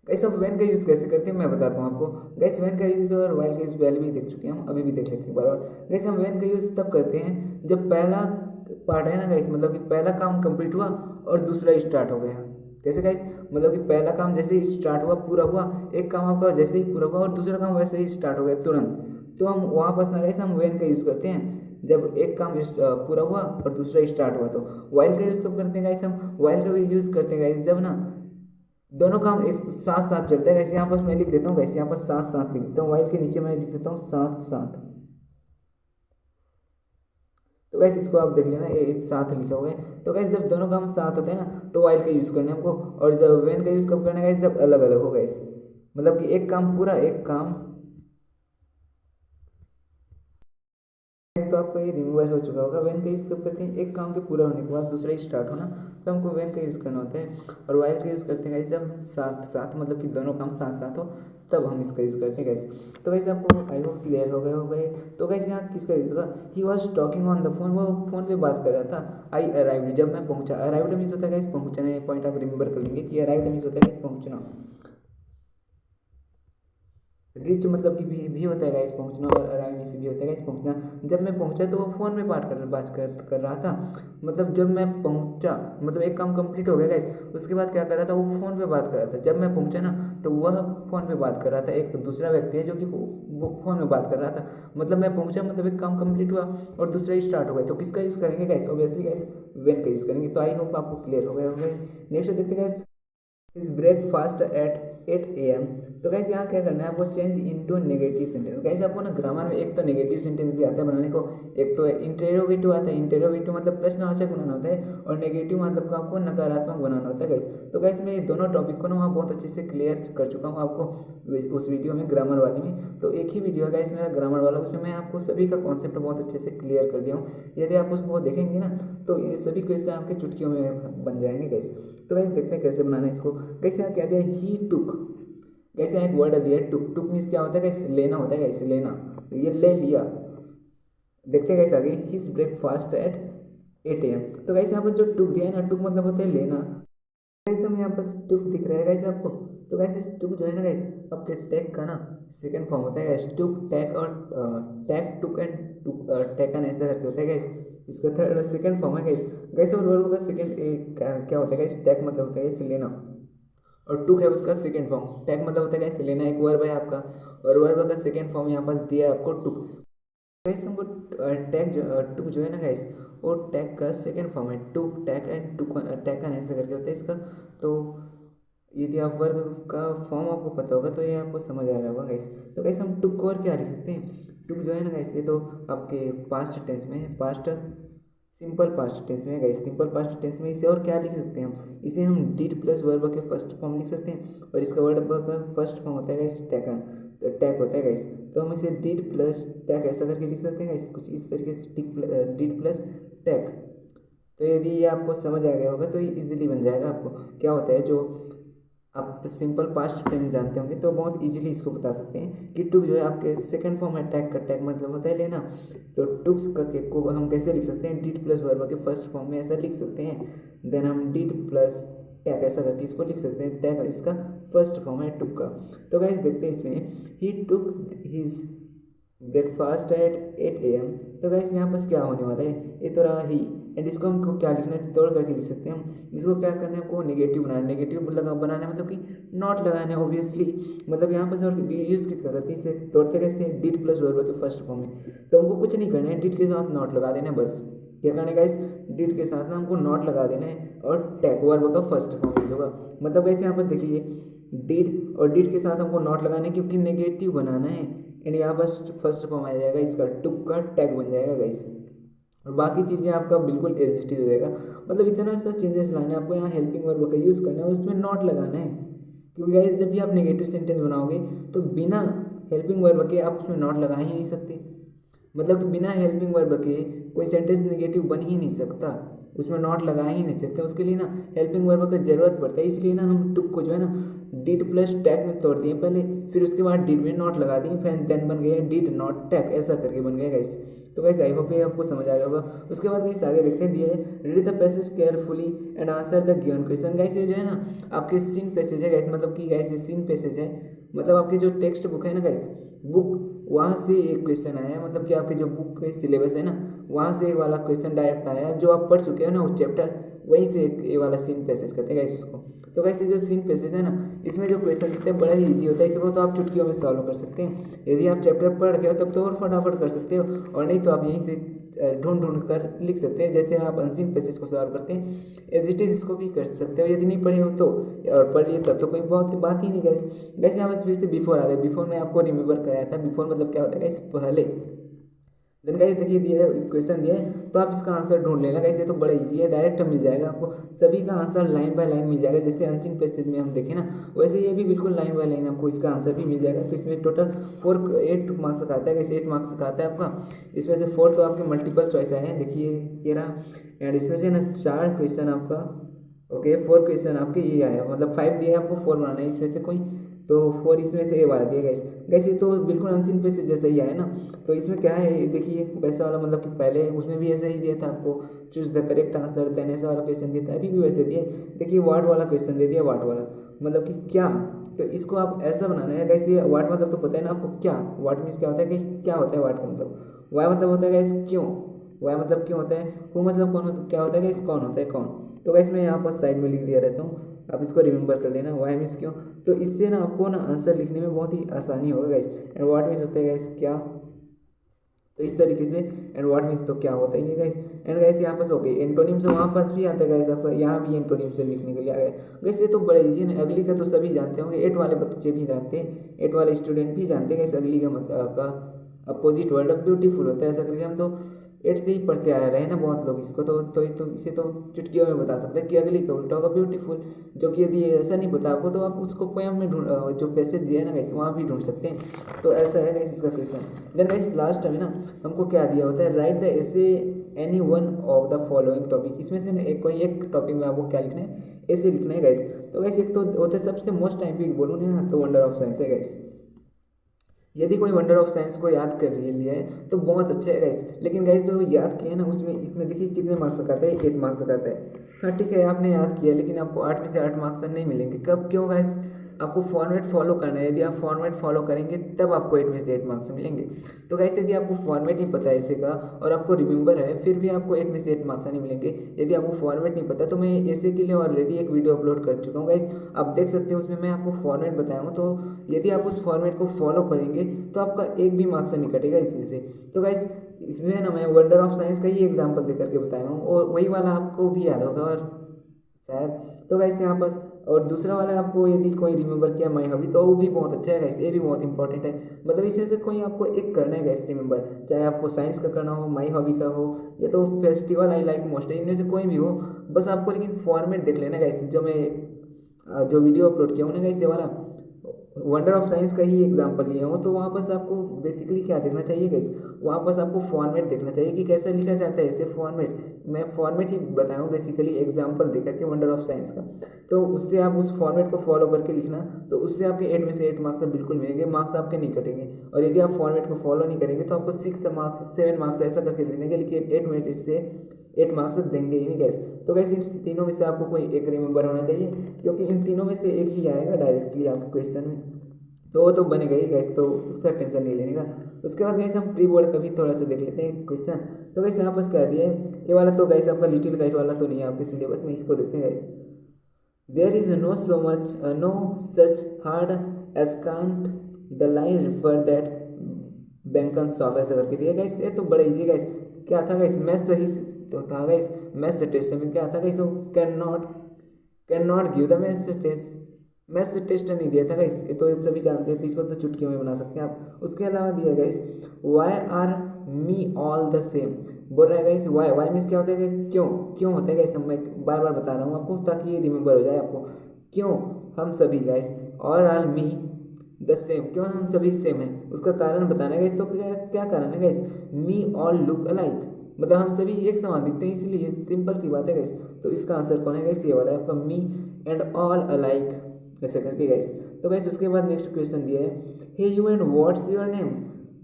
गैस अब वैन का यूज़ कैसे करते हैं मैं बताता हूँ आपको। गैस वैन का यूज़ और वाइल का यूज़ पहले भी देख चुके हैं हम, अभी भी देख लेते हैं एक बार और। गैस हम वैन का यूज़ तब करते हैं जब पहला पार्ट है ना गैस, मतलब कि पहला काम कंप्लीट हुआ और दूसरा स्टार्ट हो गया। कैसे गैस, मतलब कि पहला काम जैसे ही स्टार्ट हुआ पूरा हुआ, एक काम आपका जैसे ही पूरा हुआ और दूसरा काम वैसे ही स्टार्ट हो गया तुरंत, तो हम वहाँ पर ना गैस हम वैन का यूज़ करते हैं जब एक काम पूरा हुआ और दूसरा स्टार्ट हुआ। तो वाइल का यूज़ कब करते हैं गाइस, हम वाइल का भी यूज़ करते हैं गाइस जब ना दोनों काम एक साथ साथ चलते हैं। गाइस यहाँ पर मैं लिख देता हूँ, गाइस यहाँ पर साथ साथ लिख देता हूँ, वाइल के नीचे मैं लिख देता हूँ साथ साथ। तो गैस इसको आप देख लेना, ये एक साथ लिखा हुआ है। तो गैस जब दोनों काम साथ होते हैं ना तो वाइल का यूज़ करना है हमको, और जब वेन का यूज़ कब करना है गैस, जब अलग अलग हो गैस, मतलब कि एक काम पूरा एक काम। तो आपका ये रिमूवल हो चुका होगा। वेन का यूज़ कब करते हैं, एक काम के पूरा होने के बाद दूसरा ही स्टार्ट होना, तो हमको वेन का यूज़ करना होता है। और वाइल का यूज़ करते हैं गाइस जब साथ साथ, मतलब कि दोनों काम साथ साथ हो, तब हम इसका यूज़ करते हैं गाइस। तो गाइस आपको आई होप क्लियर हो गए। तो गाइस यहाँ किसका यूज़ होगा, he was talking on the phone, वो फोन पे बात कर रहा था। आई अराइव्ड, जब मैं पहुंचा। अराइव्ड मीन्स होता है गाइस पहुंचना, ये पॉइंट आप रिमेंबर कर लेंगे कि अराइव्ड मीन्स होता है गाइस पहुंचना। रिच मतलब कि भी होता है गाइस पहुंचना, और अराइव में से भी होता है गाइस पहुंचना। जब मैं पहुंचा तो वो फ़ोन में बात कर रहा था, मतलब जब मैं पहुंचा मतलब एक काम कंप्लीट हो गया गाइस, उसके बाद क्या कर रहा था, वो फ़ोन पे बात कर रहा था। जब मैं पहुंचा ना तो वह फ़ोन पे बात कर रहा था, एक दूसरा व्यक्ति है जो कि वो फ़ोन में बात कर रहा था। मतलब मैं पहुंचा, मतलब एक काम कंप्लीट हुआ और दूसरा ही स्टार्ट हो गया। तो किसका यूज़ करेंगे गाइस, ऑब्वियसली गाइस वेन का यूज़ करेंगे। तो आई होप आपको क्लियर हो गए। नेक्स्ट देखते हैं guys, is breakfast at 8 AM। तो गैस यहाँ क्या करना है आपको, change into negative sentence. Gas आपको ना ग्रामर में एक तो नेगेटिव सेंटेंस भी आता है बनाने को, एक तो इंटेरोगेटिव आता है। इंटेरोगेटिव मतलब प्रश्नवाचक बनाना होता है, और नेगेटिव मतलब को आपको नकारात्मक बनाना होता है गैस। तो गैस मैं ये दोनों टॉपिक को ना वहाँ बहुत अच्छे से क्लियर कर चुका हूँ आपको उस वीडियो में, ग्रामर वाले में। तो एक ही वीडियो है गैस मेरा ग्रामर वाला, उसमें मैं आपको सभी का कॉन्सेप्ट बहुत अच्छे से क्लियर कर दिया हूँ। यदि आप उसको देखेंगे ना तो ये सभी क्वेश्चन आपके चुटकियों में बन जाएंगे गैस। तो गैस देखते हैं कैसे बनाना है इसको। गैस यहाँ क्या दिया, ही टुक। गैस यहाँ एक वर्ड दिया है टुक। टुक मीन्स क्या होता है गैस, लेना होता है गैस, लेना, ये ले लिया। देखते हैं गैस आगे, हिज ब्रेकफास्ट एट 8 AM। तो गैस यहाँ पर जो टुक दिया है ना, टुक मतलब होता है लेना। गैस हमें यहाँ पर टुक दिख रहा है गैस आपको। तो गैस टुक जो है ना गैस आपके टैग का ना सेकंड फॉर्म होता है गैस, टुक टैग, और टैग टुक एंड टुक टैकन ऐसा करके होता है गैस। इसका थर्ड सेकंड फॉर्म है गैस। गैस और वर्ब का सेकंड क्या होता है गैस, टैग मतलब होता है गैस लेना, और टुक है उसका सेकंड फॉर्म। टैग मतलब होता है गैस लेना, एक वर्ब है आपका, और वर्ब का सेकंड फॉर्म यहाँ पर दिया है आपको टुक। गैस हमको टैग टुक जो है ना गैस, वो टैग का सेकंड फॉर्म है। टुक टैग एंड टुक टैकन ऐसा करके होता है इसका। तो यदि आप वर्ग का फॉर्म आपको पता होगा तो ये आपको समझ आ रहा होगा गैस। तो गैस हम टुक को और क्या लिख सकते हैं, टुक जो है ना गैस ये तो आपके पास्ट टेंस में है, पास्ट सिंपल पास्ट टेंस में है गैस। सिंपल पास्ट टेंस में इसे और क्या लिख सकते हैं हम, इसे हम डिड प्लस वर्ब के फर्स्ट फॉर्म लिख सकते हैं, और इसका वर्ब का फर्स्ट फॉर्म होता है गैस टैकन, तो टैक होता है गैस। तो हम इसे डिड प्लस टैक ऐसा करके लिख सकते हैं गैस, कुछ इस तरीके से डिड प्लस टैक। तो यदि ये आपको समझ आ गया होगा तो ये इजीली बन जाएगा। आपको क्या होता है, जो आप सिंपल पास्ट टेंस जानते होंगे तो बहुत इजीली इसको बता सकते हैं कि टुक जो है आपके सेकंड फॉर्म है टैग का। टैग मतलब होता है लेना। तो टुक्स का के को हम कैसे लिख सकते हैं, डिड प्लस वर्ब के फर्स्ट फॉर्म में ऐसा लिख सकते हैं। देन हम डिड प्लस टैग ऐसा करके इसको लिख सकते हैं। टैग इसका फर्स्ट फॉर्म है टुक का। तो गाइस देखते हैं इसमें, he took his breakfast at 8 AM। तो गाइस यहाँ पर क्या होने वाला है, ये तो रहा ही, एंड इसको हमको क्या लिखना है, तोड़ करके लिख सकते हैं हम। इसको क्या करना है, हमको नेगेटिव बनाना है। नेगेटिव लगा बनाना है मतलब कि नॉट लगाना है ऑब्वियसली। मतलब यहाँ पर और यूज़ किसका करते हैं, इसे तोड़ते कैसे, डिड प्लस वर्ब के फर्स्ट फॉर्म में। तो हमको कुछ नहीं करना है, डिड के साथ नॉट लगा देना है बस। क्या करना है गाइस, डिड के साथ ना हमको नॉट लगा देना है, और टैग वर्ब का फर्स्ट फॉर्म यूज होगा। मतलब वैसे यहाँ पर देख लीजिए, डिड और डिड के साथ हमको नॉट लगाना है क्योंकि नेगेटिव बनाना है, एंड यहाँ पर फर्स्ट फॉर्म आ जाएगा इसका, टुक का टैग बन जाएगा गाइस। और बाकी चीज़ें आपका बिल्कुल एज इट इज रहेगा। मतलब इतना सा चेंजेस लाना है आपको, यहाँ हेल्पिंग वर्ब का यूज़ करना है, उसमें नॉट लगाना है। क्योंकि गाइस जब भी आप नेगेटिव सेंटेंस बनाओगे तो बिना हेल्पिंग वर्ब के आप उसमें नॉट लगा ही नहीं सकते। मतलब कि बिना हेल्पिंग वर्ब के कोई सेंटेंस नेगेटिव बन ही नहीं सकता, उसमें नॉट लगा ही नहीं सकते। उसके लिए ना हेल्पिंग वर्ब की ज़रूरत पड़ता है। इसलिए ना हम टुक को जो है ना डिड प्लस टैग में तोड़ दिए पहले, फिर उसके बाद डिड में नॉट लगा दिए, फिर देन बन गया डिड नॉट टैग, ऐसा करके बन गया गाइस। तो गाइस आई होप ये आपको समझ आ गया होगा। उसके बाद गाइस आगे देखते हैं, दिया है read the passage carefully and answer the given question. Guys ये जो है ना आपके सीन पैसेज है गाइस, मतलब कि गाइस ये सीन पैसेज है, मतलब आपकी जो टेक्स्ट बुक है ना गाइस, बुक वहाँ से एक क्वेश्चन आया है, मतलब कि आपके जो बुक में सिलेबस है ना वहाँ से एक वाला क्वेश्चन डायरेक्ट आया है, जो आप पढ़ चुके हो ना उस चैप्टर, वहीं से एक ये वाला सीन पैसेज कहते हैं गाइस उसको। तो गाइस ये जो सीन पैसेज है ना, इसमें जो क्वेश्चन देते हैं बड़ा ही ईजी होता है, इसको तो आप चुटकियों में सॉल्व कर सकते हैं। यदि आप चैप्टर पढ़ रखे हो तब तो और फटाफट कर सकते हो, और नहीं तो आप यहीं से ढूंढ ढूंढ कर लिख सकते हैं, जैसे आप अनसीन पैसेज को सॉल्व करते हैं एज इट इज इसको भी कर सकते हो, यदि नहीं पढ़े हो तो, और पढ़ लिए तब तो कोई बहुत बात ही नहीं गाइस। वैसे यहाँ पर फिर से बिफोर आ गए, बिफोर में आपको रिमेंबर कराया था, बिफोर मतलब क्या होता है गाइस, पहले। देन गाइस देखिए दिया है क्वेश्चन दिया है, तो आप इसका आंसर ढूंढ लेना गाइस, ये तो बड़ा इजी है, डायरेक्ट मिल जाएगा आपको, सभी का आंसर लाइन बाय लाइन मिल जाएगा, जैसे अनसीन पैसेज में हम देखें ना वैसे ये भी बिल्कुल लाइन बाय लाइन आपको इसका आंसर भी मिल जाएगा। तो इसमें टोटल 8 मार्क्स का आता है, कैसे 8 मार्क्स का आता है आपका, इसमें से 4 तो आपके मल्टीपल चॉइस आए हैं, देखिए ये रहा, एंड इसमें से ना 4 क्वेश्चन आपका, ओके 4 क्वेश्चन आपके ये आया, मतलब 5 दिया है आपको, 4 बनाना है इसमें से कोई, तो 4 इसमें से ये वाला दिया गाइस। गाइस ये तो बिल्कुल अनसीन पैसेज जैसा ही आया ना, तो इसमें क्या है ये देखिए वैसा वाला, मतलब कि पहले उसमें भी ऐसा ही दिया था आपको, choose the correct answer, then ऐसा वाला क्वेश्चन दिया था, अभी भी वैसे दिया, देखिए वाट वाला क्वेश्चन दे दिया, वाट वाला मतलब कि क्या, तो इसको आप ऐसा बनाना है गाइस, ये वाट मतलब तो पता है ना आपको क्या, वाट मीन्स क्या होता है कि क्या होता है वाट का मतलब, वाई मतलब होता है गाइस क्यों, वाई मतलब क्यों होता है, हु मतलब कौन होता, क्या होता है गाइस कौन होता है कौन। तो गाइस मैं यहाँ पर साइड में लिख दिया रहता हूँ, आप इसको रिमेंबर कर लेना, वाई मीन्स क्यों, तो इससे ना आपको ना आंसर लिखने में बहुत ही आसानी होगा गाइस। एंड व्हाट मीन्स होता है गाइस क्या, तो इस तरीके से, एंड व्हाट मीन्स तो क्या होता है ये गाइस। एंड गाइस यहाँ पास ओके एंटोनिम से वहाँ पास भी आता है गाइस, आपका यहाँ भी एंटोनिम से लिखने के लिए आ गया गाइस, ये तो बड़ा इजी है ना, अगली का तो सभी जानते होंगे, 8 वाले बच्चे भी जानते हैं, 8 वाले स्टूडेंट भी जानते हैं गाइस, अगली का मतलब का अपोजिट वर्ड अब ब्यूटीफुल होता है, ऐसा करके हम तो 8 से ही पढ़ते आ रहे हैं ना बहुत लोग इसको, तो इसे तो चुटकियों में बता सकते हैं कि अगली का उल्टा होगा ब्यूटीफुल, जो कि यदि ऐसा नहीं पता आपको तो आप उसको पोएम में ढूंढ, जो पैसेज दिया है ना गाइस वहाँ भी ढूंढ सकते हैं। तो ऐसा है गाइस इसका क्वेश्चन। देन गाइस लास्ट में ना हमको क्या दिया होता है, राइट द ऐसे any one of the following topic, इसमें से एक कोई एक टॉपिक में आपको क्या लिखना है, ऐसे लिखना है गाइस। तो गाइस एक तो होता है सबसे मोस्ट टाइम पे बोलूँ ना तो वंडर ऑफ साइंस है गाइस, यदि कोई वंडर ऑफ साइंस को याद कर लिया है तो बहुत अच्छा है गाइस, लेकिन गाइस जो याद किया है ना उसमें इसमें देखिए कितने मार्क्स का आता है, 8 मार्क्स का आता है। हाँ ठीक है आपने याद किया, लेकिन आपको 8 में से 8 मार्क्स नहीं मिलेंगे, कब क्यों गाइस, आपको फॉर्मेट फॉलो करना है, यदि आप फॉर्मेट फॉलो करेंगे तब आपको 8 में से 8 मार्क्स मिलेंगे। तो गाइस यदि आपको फॉर्मेट नहीं पता है ऐसे का और आपको रिमेंबर है फिर भी आपको 8 में से 8 मार्क्स नहीं मिलेंगे, यदि आपको फॉर्मेट नहीं पता, तो मैं ऐसे के लिए ऑलरेडी एक वीडियो अपलोड कर चुका हूँ गाइस, आप देख सकते हो, उसमें मैं आपको फॉर्मेट बताया हूँ, तो यदि आप उस फॉर्मेट को फॉलो करेंगे तो आपका एक भी मार्क्स नहीं कटेगा इसमें से। तो गाइस इसमें ना मैं वंडर ऑफ साइंस का ही एग्जाम्पल दे करके बताया हूँ, और वही वाला आपको भी याद होगा और शायद, तो गाइस यहाँ पर, और दूसरा वाला आपको यदि कोई रिमेंबर किया माई हॉबी, तो वो भी बहुत अच्छा है गाइस, ये भी बहुत इंपॉर्टेंट है, मतलब इसमें से कोई आपको एक करना है गाइस रिमेंबर, चाहे आपको साइंस का करना हो, माई हॉबी का हो, या तो फेस्टिवल आई लाइक मोस्ट है, इनमें से कोई भी हो, बस आपको लेकिन फॉर्मेट देख लेना गाइस, जो मैं जो वीडियो अपलोड किया हूँ ना गाइस ये वाला वंडर ऑफ साइंस का ही एग्जांपल लिया हूँ, तो वहाँ पर आपको बेसिकली क्या देखना चाहिए गाइस, वहाँ पर आपको फॉर्मेट देखना चाहिए कि कैसे लिखा जाता है, ऐसे फॉर्मेट, मैं फॉर्मेट ही बताया हूँ बेसिकली एग्जांपल देकर के वंडर ऑफ साइंस का, तो उससे आप उस फॉर्मेट को फॉलो करके लिखना, तो उससे आपके 8 में से 8 मार्क्स बिल्कुल मिलेंगे, मार्क्स आपके नहीं कटेंगे। और यदि आप फॉर्मेट को फॉलो नहीं करेंगे तो आपको 6 मार्क्स 7 मार्क्स ऐसा करके दे देंगे, लेकिन 8 में से 8 मार्क्स देंगे ही नहीं गैस। तो गैस इन तीनों में से आपको कोई एक रिमेंबर होना चाहिए, क्योंकि इन तीनों में से एक ही आएगा डायरेक्टली आपके क्वेश्चन में, तो वो तो बनेगा ही गैस, तो उसका टेंशन नहीं लेने का। उसके बाद गैस हम प्री बोर्ड का भी थोड़ा सा देख लेते हैं क्वेश्चन। तो गैस यहाँ पर क्या दिया है, ये वाला तो गैस आपका लिटिल गाइड वाला तो नहीं है आपके सिलेबस में, इसको देखते हैं guys. There is no such hard as can't the line refer that बैंकन सॉफ्ट, ऐसा करके दिया गैस, ये तो बड़ा इजी गैस। क्या था गैस, मैथ्स सही तो था गैस, मैथ्स टेस्ट में क्या था गैस, तो can not give the maths test नहीं दिया था गाइस, ये तो सभी जानते हैं, तो इसको तो चुटकियों में बना सकते हैं आप। उसके अलावा दिया guys why are me all the same, बोल रहा है गाइस वाई मीन्स क्या होता है गाइस, क्यों होता है गाइस, मैं बार बार बता रहा हूँ आपको ताकि ये रिमेंबर हो जाए आपको, क्यों हम सभी गाइस और आर मी द सेम, क्यों हम सभी सेम हैं, उसका कारण बताना है गाइस। तो क्या कारण है गाइस, मी ऑल लुक अलाइक, मतलब हम सभी एक समान दिखते हैं, इसलिए सिंपल सी बात है गाइस। तो इसका आंसर कौन है गाइस, ये वाला है आपका मी एंड ऑल अलाइक, ऐसे करके गाइस। तो गाइस उसके बाद नेक्स्ट क्वेश्चन दिया है, hey you and what's your name,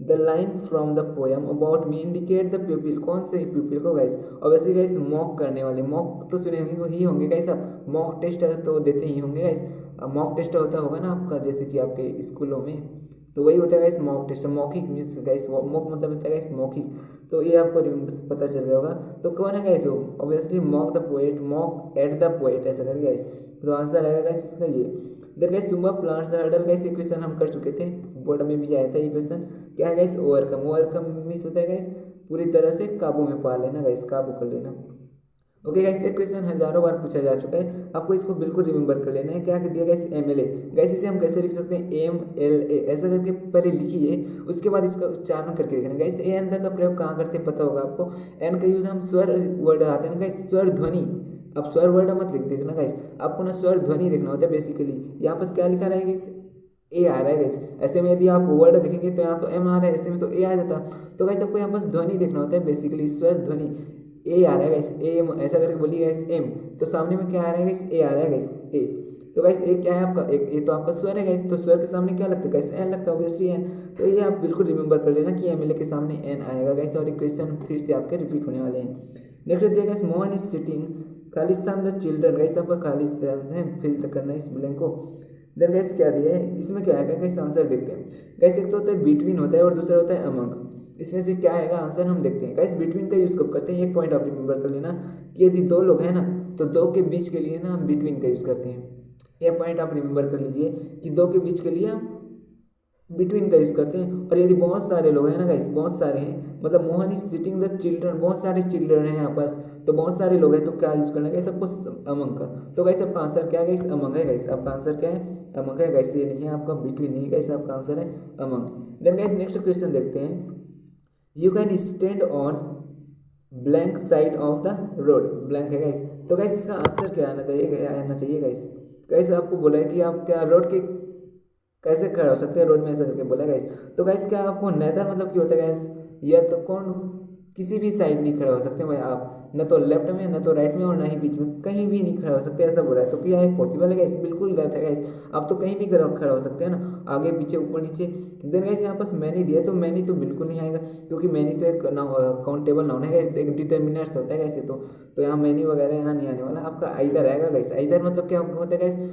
the line from the poem about me indicate the pupil, कौन से प्यूपिल को गाइस, ऑब्वियसली गाइस मॉक करने वाले, मॉक तो सुने होंगे ही होंगे गाइस, आप मॉक टेस्ट तो देते ही होंगे गाइस, मॉक टेस्ट होता होगा ना आपका, जैसे कि आपके स्कूलों में, तो वही होता है गाइस मॉक टेस्ट। मौखिक मीन्स गाइस, मॉक मतलब होता है गाइस मौखिक, तो ये आपको पता चल गया होगा। तो कौन है गाइस वो, obviously mock the poet, mock at the poet, ऐसा करके गाइस। तो आंसर आएगा गाइस इसका ये। देन गाइस सुम्बा प्लांट्स हर्डल गाइस, ये क्वेश्चन हम कर चुके थे, बोर्ड में भी आया था ये क्वेश्चन। क्या है गाइस, ओवरकम, ओवरकम मीन्स होता है गाइस पूरी तरह से काबू में पा लेना गाइस, काबू कर लेना। ओके गाइस, एक क्वेश्चन हजारों बार पूछा जा चुका है, आपको इसको बिल्कुल रिमेंबर कर लेना है। क्या कर दिया गाइस, एमएलए, गाइस इसे हम कैसे लिख सकते हैं, एम एल ए, ऐसा करके पहले लिखिए, उसके बाद इसका उच्चारण करके देखना। गाइस ए एन का प्रयोग कहाँ करते हैं पता होगा आपको, एन का यूज हम स्वर वर्ड आते हैं ना गाइस, स्वर ध्वनि, आप स्वर वर्ड मत लिख देखना गाइस, आपको ना स्वर ध्वनि देखना होता है बेसिकली। यहाँ पर क्या लिखा रहेगा गाइस, ए आ रहा है गाइस, ऐसे में यदि आप वर्ड देखेंगे तो यहाँ तो एम आ रहा है, ऐसे में तो ए आ जाता। तो गाइस आपको यहाँ पर ध्वनि देखना होता है बेसिकली, स्वर ध्वनि, ए आ रहा है गाइस, एम ऐसा करके बोलिए गाइस, एम तो सामने में क्या आ रहा है गाइस, ए आ रहा है गाइस, ए। तो गाइस ए क्या है आपका, एक ए तो आपका स्वर है गाइस, तो स्वर के सामने क्या लगता है गाइस, एन लगता है ऑब्वियसली एन। तो ये आप बिल्कुल रिमेंबर कर लेना कि एमएलए के सामने एन आएगा गाइस, और ये क्वेश्चन फिर से आपके रिपीट होने वाले हैं। नेक्स्ट दिया guys, Mohan is sitting Khalistan the children, guys आपका खालिस्तान है, फिल करना है इस ब्लैंक को। देन गाइस क्या दिया है, इसमें क्या आएगा गाइस, आंसर देखते हैं गाइस। एक तो होता है बिटवीन होता है और दूसरा होता है अमंग, इसमें से क्या आएगा आंसर हम देखते हैं गाइस। बिटवीन का यूज कब करते हैं, एक पॉइंट आप रिमेंबर कर लेना कि यदि दो लोग हैं ना तो दो के बीच के लिए ना हम बिटवीन का यूज करते हैं, यह पॉइंट आप रिमेंबर कर लीजिए कि दो के बीच के लिए हम बिटवीन का यूज करते हैं। और यदि बहुत सारे लोग हैं ना गाइस, बहुत सारे हैं, मतलब Mohan is sitting the children, बहुत सारे चिल्ड्रन हैं यहाँ पास, तो बहुत सारे लोग हैं, तो क्या यूज करना है सबको, अमंग का। तो गाइस आपका आंसर क्या है गाइस, अमंग है गाइस, आपका आंसर क्या है, अमंग है गाइस, ये नहीं है आपका बिटवीन नहीं गाइस, आपका आंसर है among. Then guys next question देखते हैं, you can stand on blank side of the road, blank है गाइस। तो गाइस इसका आंसर क्या आना चाहिए गाइस। गाइस आपको बोला है कि आप क्या रोड के कैसे खड़ा हो सकते हैं, रोड में ऐसा करके बोला गाइस। तो गाइस क्या आपको नेदर मतलब क्या होता है गाइस, या तो कौन किसी भी साइड नहीं खड़े हो सकते भाई आप, न तो लेफ्ट में न तो राइट में और ना ही बीच में, कहीं भी नहीं खड़ा हो सकते ऐसा बोला है। तो क्या है पॉसिबल है गाइस, बिल्कुल गलत है गाइस, आप तो कहीं भी खड़ा हो सकते हैं ना, आगे पीछे ऊपर नीचे। देन गाइस यहाँ पास मैनी दिया, तो मैनी तो बिल्कुल नहीं आएगा, क्योंकि मैनी तो एक काउंटेबल नाउन है गाइस, एक डिटर्मिनर्स होता है गाइस, तो यहाँ मैनी वगैरह यहाँ नहीं आने वाला, आपका आइदर आएगा गाइस। आइदर मतलब क्या होता है गाइस,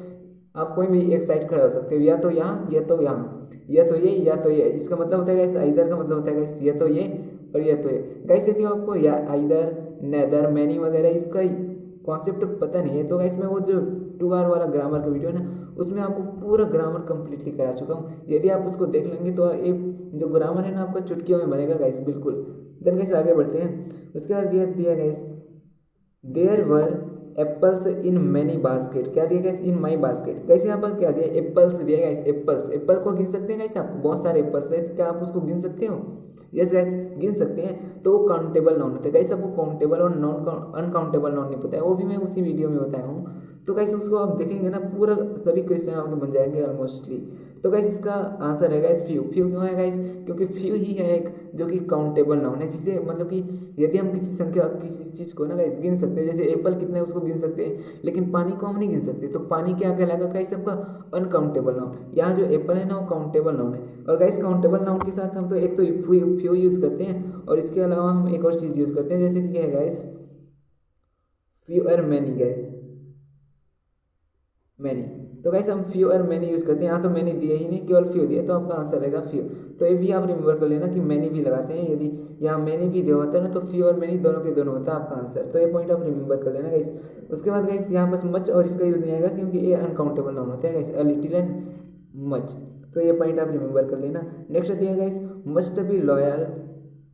आप कोई भी एक साइड खड़ा हो सकते हो, या तो यहाँ या तो यहाँ, या तो ये या तो ये, इसका मतलब होता है गाइस आइदर का मतलब होता है गाइस या तो ये और या तो ये। गाइस यदि आपको या आइदर नेदर मैनी वगैरह इसका कॉन्सेप्ट पता नहीं है तो गाइस मैं वो जो 2R वाला ग्रामर का वीडियो है ना उसमें आपको पूरा ग्रामर कंप्लीटली करा चुका हूँ, यदि आप उसको देख लेंगे तो एक जो ग्रामर है ना आपका चुटकियों में बनेगा गाइस बिल्कुल। देन गाइस आगे बढ़ते हैं, उसके बाद दिया guys, there were apples in many basket, क्या दिया गया इन माई बास्केट। कैसे यहाँ पर क्या दिया, एप्पल्स दिया गया, एप्पल्स, एप्पल को गिन सकते हैं गाइस आप, बहुत सारे एप्पल्स है, क्या आप उसको गिन सकते हो, यस गाइस गिन सकते हैं। तो वो काउंटेबल नाउन होता है गाइस, आपको काउंटेबल और नॉन अनकाउंटेबल नाउन नहीं पता है, वो भी मैं उसी वीडियो में बताया हूँ। तो गाइस उसको आप देखेंगे ना पूरा सभी क्वेश्चन आपके बन जाएंगे ऑलमोस्टली। तो गाइस इसका आंसर है गाइस फ्यू, फ्यू क्यों है गाइस, क्योंकि फ्यू ही है एक जो कि काउंटेबल नाउन है, जिससे मतलब कि यदि हम किसी संख्या किसी चीज़ को ना गाइस गिन सकते हैं, जैसे एप्पल कितने उसको गिन सकते हैं, लेकिन पानी को हम नहीं गिन सकते, तो पानी क्या कहलाएगा गाइस आपका अनकाउंटेबल नाउन। यहाँ जो एप्पल है ना वो काउंटेबल नाउन है, और गाइस काउंटेबल नाउन के साथ हम तो एक तो फ्यू यूज़ करते हैं और इसके अलावा हम एक और चीज़ यूज़ करते हैं, जैसे कि क्या है गाइस फ्यू और मैनी गाइस, मैनी। तो गाइस हम फ्यू और मैनी यूज़ करते हैं, यहाँ तो मैनी दिया ही नहीं केवल फ्यू दिया, तो आपका आंसर रहेगा फ्यू। तो ये भी आप रिमेंबर कर लेना कि मैनी भी लगाते हैं, यदि यहाँ मैनी भी दिया होता है ना तो फ्यू और मैनी दोनों के दोनों होता है आपका आंसर। तो ये पॉइंट आप रिमेंबर कर लेना गाइस। उसके बाद गाइस यहाँ पर मच और इसका यूज नहीं आएगा क्योंकि ये अनकाउंटेबल नाउन होता है guys, a little and much, तो ये पॉइंट आप रिमेंबर कर लेना। नेक्स्ट दिया guys must be loyal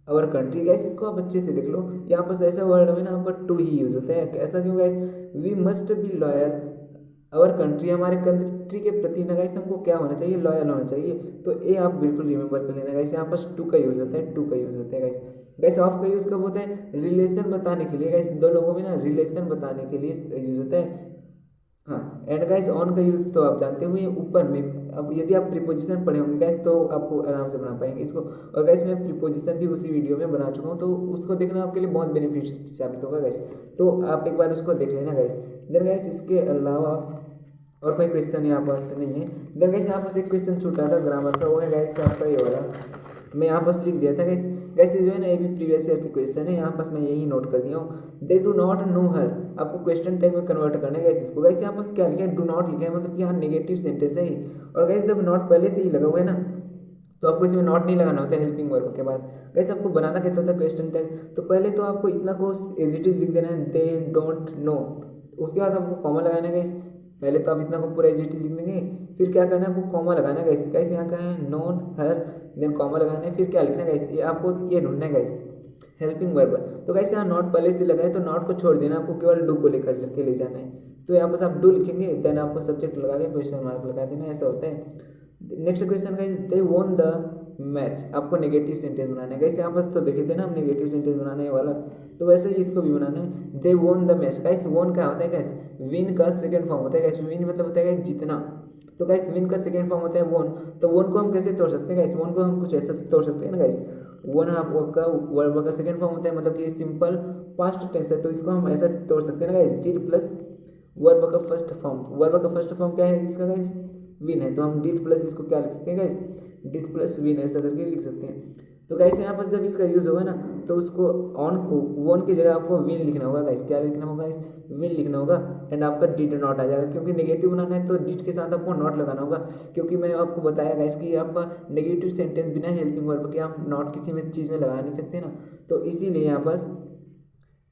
our country, guys इसको आप अच्छे से देख लो, यहाँ पर ऐसा वर्ड में ना आपका टू ही यूज होता है, ऐसा क्यों guys, we must be loyal our country, हमारे कंट्री के प्रति ना गाइस हमको क्या होना चाहिए, लॉयल होना चाहिए। तो ये आप बिल्कुल रिमेंबर कर लेना गाइस, यहाँ पर टू का यूज होता है, टू का यूज होता है गाइस। गाइस ऑफ का यूज कब होता है, रिलेशन बताने के लिए गाइस, दो लोगों में ना रिलेशन बताने के लिए यूज होता है। हाँ एंड गाइस ऑन का यूज तो आप जानते हुए ऊपर में, अब यदि आप प्रीपोजिशन पढ़े होंगे गाइस तो आपको आराम से बना पाएंगे इसको, और गाइस मैं प्रीपोजिशन भी उसी वीडियो में बना चुका हूँ, तो उसको देखना आपके लिए बहुत बेनिफिट साबित होगा गाइस, तो आप एक बार उसको देख लेना गाइस। देन गाइस इसके अलावा और कोई क्वेश्चन यहाँ पास नहीं है। देन गाइस यहाँ पास एक क्वेश्चन छूटा था ग्रामर का, वो है गाइस आपका ये वाला, मैं यहाँ पास लिख दिया था गाइस। गाइस जो है ना ये भी प्रीवियस ईयर के क्वेश्चन है, यहाँ पास मैं यही नोट कर दिया हूँ। दे डू नॉट नो हर, आपको क्वेश्चन टैग में कन्वर्ट करना है गाइस इसको। गाइस यहाँ पास क्या लिखा है, डू नॉट लिखा है, मतलब कि यहाँ नेगेटिव सेंटेंस है। और गाइस जब नॉट पहले से ही लगा हुआ है ना, तो आपको इसमें नॉट नहीं लगाना होता है हेल्पिंग वर्ब के बाद। गाइस आपको बनाना कैसे होता है क्वेश्चन टैग, तो पहले तो आपको इतना को एज इट इज लिख देना है, दे डोंट नो, उसके बाद आपको कॉमा लगाना है गाइस। पहले तो आप इतना को पूरा एज इट इज लिख देंगे, फिर क्या करना है आपको कॉमा लगाना है गाइस। गाइस यहाँ क्या है, नोन हर, देन कॉमा लगाना है, फिर क्या लिखना है गाइस, ये आपको ये ढूंढना है गाइस हेल्पिंग वर्ब। तो गाइस यहाँ नॉट पहले से लगा है, तो नॉट को छोड़ देना, आपको केवल डू को लेकर के ले जाना है। तो यहाँ पर आप डू लिखेंगे, देन आपको सब्जेक्ट लगा के क्वेश्चन मार्क लगा देना, ऐसा होता है। Next question guys, they won the match, आपको नेगेटिव सेंटेंस बनाना है गाइस। यहाँ पर तो देखे थे ना हम नेगेटिव सेंटेंस बनाने वाला, तो वैसे ही इसको भी बनाना है। दे वोन द मैच, गाइस वोन क्या होता है गाइस, विन का सेकंड फॉर्म होता है गाइस। विन मतलब होता है गाइस जीतना, तो गाइस विन का सेकंड फॉर्म होता है वोन। तो वोन को हम कैसे तोड़ सकते हैं गाइस, वोन को हम कुछ ऐसा तोड़ सकते हैं ना गाइस, वोन आपका वर्ब का सेकंड फॉर्म होता है, मतलब कि सिंपल पास्ट टेंस है, तो इसको हम ऐसा तोड़ सकते हैं ना गाइस, डिड प्लस वर्ब का फर्स्ट फॉर्म। वर्ब का फर्स्ट फॉर्म क्या है इसका गाइस, विन है, तो हम डिड प्लस इसको क्या लिख सकते हैं गाइस, डिड प्लस विन ऐसा करके लिख सकते हैं। तो गाइस यहाँ पर जब इसका यूज होगा ना, तो उसको ऑन को वोन की जगह आपको विन लिखना होगा गाइस। क्या लिखना होगा गाइस, विन लिखना होगा, एंड आपका डिड नॉट आ जाएगा, क्योंकि नेगेटिव बनाना है तो डिड के साथ आपको नॉट लगाना होगा। क्योंकि मैं आपको बताया गाइस कि आपका नेगेटिव सेंटेंस बिना हेल्पिंग वर्ब के आप नॉट किसी में चीज़ में लगा नहीं सकते ना, तो इसीलिए यहाँ पर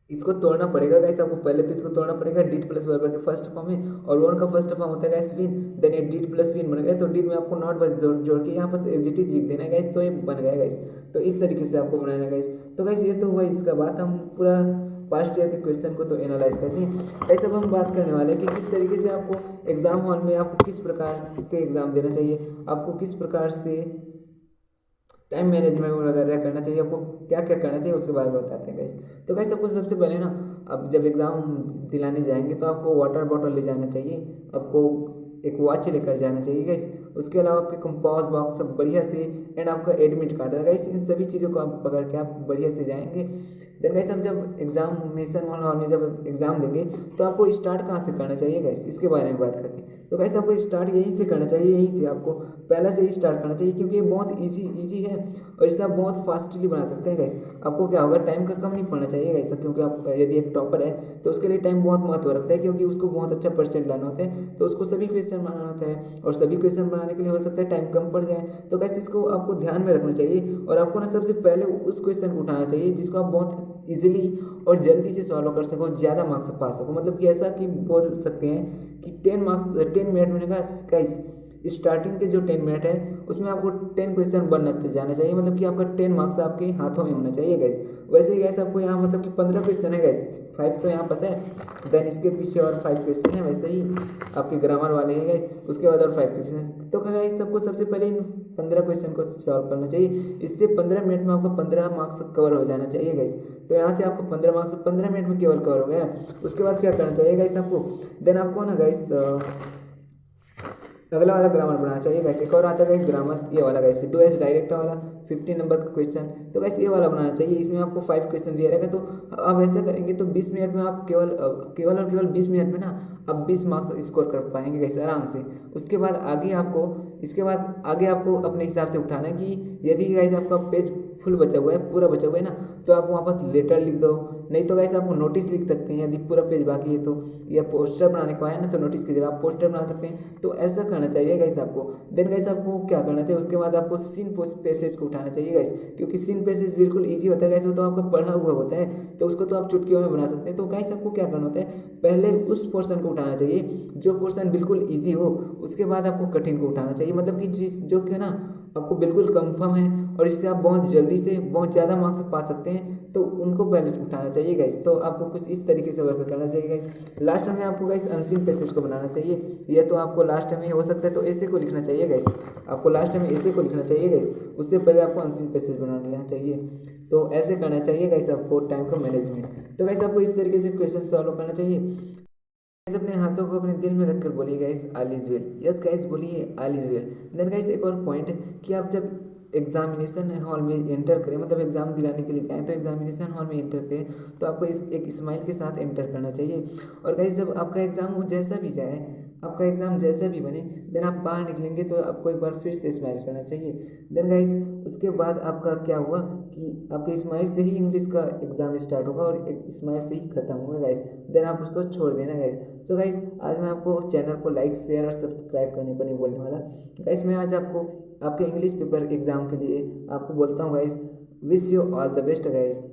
इसको तोड़ना पड़ेगा गाइस आपको। पहले तो इसको तोड़ना पड़ेगा, डिड प्लस वर्ब के फर्स्ट फॉर्म में, और वन का फर्स्ट फॉर्म होता है गाइस विन, देन ये डिड प्लस विन बन गया, तो डिड में आपको नॉट बस जोड़ के यहाँ पर एज इट इज लिख देना है गाइस, तो ये बन गया गाइस। तो इस तरीके से आपको बनाना है गाइस। तो गाइस ये तो हुआ इसका बात, हम पूरा पास्ट ईयर के क्वेश्चन को तो एनालाइज कर लिए। गाइस अब हम बात करने वाले हैं कि किस तरीके से आपको एग्जाम हॉल में आपको किस प्रकार के एग्जाम देना चाहिए, आपको किस प्रकार से टाइम मैनेजमेंट वगैरह करना चाहिए, आपको क्या क्या करना चाहिए उसके बारे में बताते हैं गाइस। तो गाइस आपको सबसे पहले ना, अब जब एग्ज़ाम दिलाने जाएंगे तो आपको वाटर बॉटल ले जाना चाहिए, आपको एक वॉच लेकर जाना चाहिए गाइस। उसके अलावा आपके कंपास बॉक्स सब बढ़िया से, एंड आपका एडमिट कार्ड है गाइस। इन सभी चीज़ों को आप पकड़ के आप बढ़िया से जाएंगे। देन गाइस हम जब एग्जामिनेशन हॉल में जब एग्ज़ाम देंगे, तो आपको स्टार्ट कहाँ से करना चाहिए गाइस, इसके बारे में बात करते हैं। तो गाइस आपको स्टार्ट यहीं से करना चाहिए, यहीं से आपको पहले से ही स्टार्ट करना चाहिए, क्योंकि ये बहुत ईजी है और इसे आप बहुत फास्टली बना सकते हैं गाइस। आपको क्या होगा, टाइम का कम नहीं पड़ना चाहिए गाइस, क्योंकि आप यदि एक टॉपर है तो उसके लिए टाइम बहुत महत्व रखता है, क्योंकि उसको बहुत अच्छा परसेंट लाना होता है, तो उसको सभी क्वेश्चन बनाना होता है, और सभी क्वेश्चन बनाने के लिए हो सकता है टाइम कम पड़ जाए। तो गाइस इसको आपको ध्यान में रखना चाहिए, और आपको ना सबसे पहले उस क्वेश्चन को उठाना चाहिए जिसको आप बहुत ईजिली और जल्दी से सॉल्व कर सको, ज़्यादा मार्क्स पा सको। मतलब कि ऐसा कि बोल सकते हैं कि 10 मिनट में गाइस स्टार्टिंग के जो 10 मिनट है उसमें आपको 10 क्वेश्चन बनना जाना चाहिए, मतलब कि आपका 10 मार्क्स आपके हाथों में होना चाहिए गाइस। वैसे ही गाइस आपको यहाँ मतलब कि 15 क्वेश्चन है गाइस, 5 तो यहाँ पास है, देन इसके पीछे और 5 क्वेश्चन है, वैसे ही आपके ग्रामर वाले हैं गाइस, उसके बाद और 5 क्वेश्चन। तो गाइस सबको सबसे पहले इन 15 क्वेश्चन को सॉल्व करना चाहिए, इससे 15 मिनट में आपको 15 मार्क्स कवर हो जाना चाहिए गाइस। तो यहाँ से आपको 15 मार्क्स 15 मिनट में केवल कवर हो गया। उसके बाद क्या करना चाहिए गाइस आपको, देन आपको ना गाइस अगला वाला ग्रामर बनाना चाहिए गाइस। एक और आता है ग्रामर, ये वाला गाइस, डू एज डायरेक्ट वाला 15 नंबर का क्वेश्चन। तो गाइस ये वाला बनाना चाहिए, इसमें आपको 5 क्वेश्चन दिया रहेगा। तो आप ऐसा करेंगे तो 20 मिनट में आप केवल 20 मिनट में ना आप 20 मार्क्स स्कोर कर पाएंगे गाइस आराम से। उसके बाद आगे आपको अपने हिसाब से उठाना है कि यदि गाइस आपका पेज फुल बचा हुआ है, पूरा बचा हुआ है ना, तो आप वहाँ पर लेटर लिख दो, नहीं तो गाइस आपको नोटिस लिख सकते हैं यदि पूरा पेज बाकी है तो, या पोस्टर बनाने को आया ना तो नोटिस की जगह आप पोस्टर बना सकते हैं। तो ऐसा करना चाहिए गाइस आपको। देन गाइस आपको क्या करना चाहिए, उसके बाद आपको सीन पैसेज को उठाना चाहिए गाइस, क्योंकि सीन पैसेज बिल्कुल ईजी होता है गाइस, वो तो आपका पढ़ा हुआ होता है, तो उसको तो आप चुटकियों में बना सकते हैं। तो गाइस आपको क्या करना होता है, पहले उस पोर्शन को उठाना चाहिए जो पोर्शन बिल्कुल ईजी हो, उसके बाद आपको कठिन को उठाना चाहिए, मतलब कि जो कि ना आपको बिल्कुल कंफर्म है और इससे आप बहुत जल्दी से बहुत ज़्यादा मार्क्स पा सकते हैं, तो उनको पहले उठाना चाहिए गाइस। तो आपको कुछ इस तरीके से वर्क करना चाहिए गाइस। लास्ट में आपको गाइस अनसीन पैसेज को बनाना चाहिए, या तो आपको लास्ट में हो सकता है तो ऐसे को लिखना चाहिए गाइस, आपको लास्ट में ऐसे को लिखना चाहिए गाइस, उससे पहले आपको अनसीन पैसेज बना लेना चाहिए। तो ऐसे करना चाहिए गाइस आपको टाइम का मैनेजमेंट। तो गाइस आपको इस तरीके से क्वेश्चन सॉल्व करना चाहिए। अपने हाथों को अपने दिल में रखकर बोलिए guys all is well. Yes guys बोलिए all is well. Then guys एक और पॉइंट कि आप जब एग्जामिनेशन हॉल में एंटर करें, मतलब एग्जाम दिलाने के लिए जाएं, तो एग्जामिनेशन हॉल में एंटर करें तो आपको एक स्माइल के साथ एंटर करना चाहिए। और गाइस जब आपका एग्जाम हो जैसा भी जाए, आपका एग्ज़ाम जैसा भी बने देन आप बाहर निकलेंगे तो आपको एक बार फिर से स्माइल करना चाहिए। देन गाइस उसके बाद आपका क्या हुआ कि आपके स्माइल से ही इंग्लिश का एग्ज़ाम स्टार्ट होगा और स्माइल से ही ख़त्म होगा गाइस। देन आप उसको छोड़ देना गाइस। सो गाइस आज मैं आपको चैनल को लाइक शेयर और सब्सक्राइब करने को नहीं बोलने वाला गाइस। मैं आज आपको आपके इंग्लिश पेपर एग्ज़ाम के लिए आपको बोलता हूँ guys, wish you all the best guys.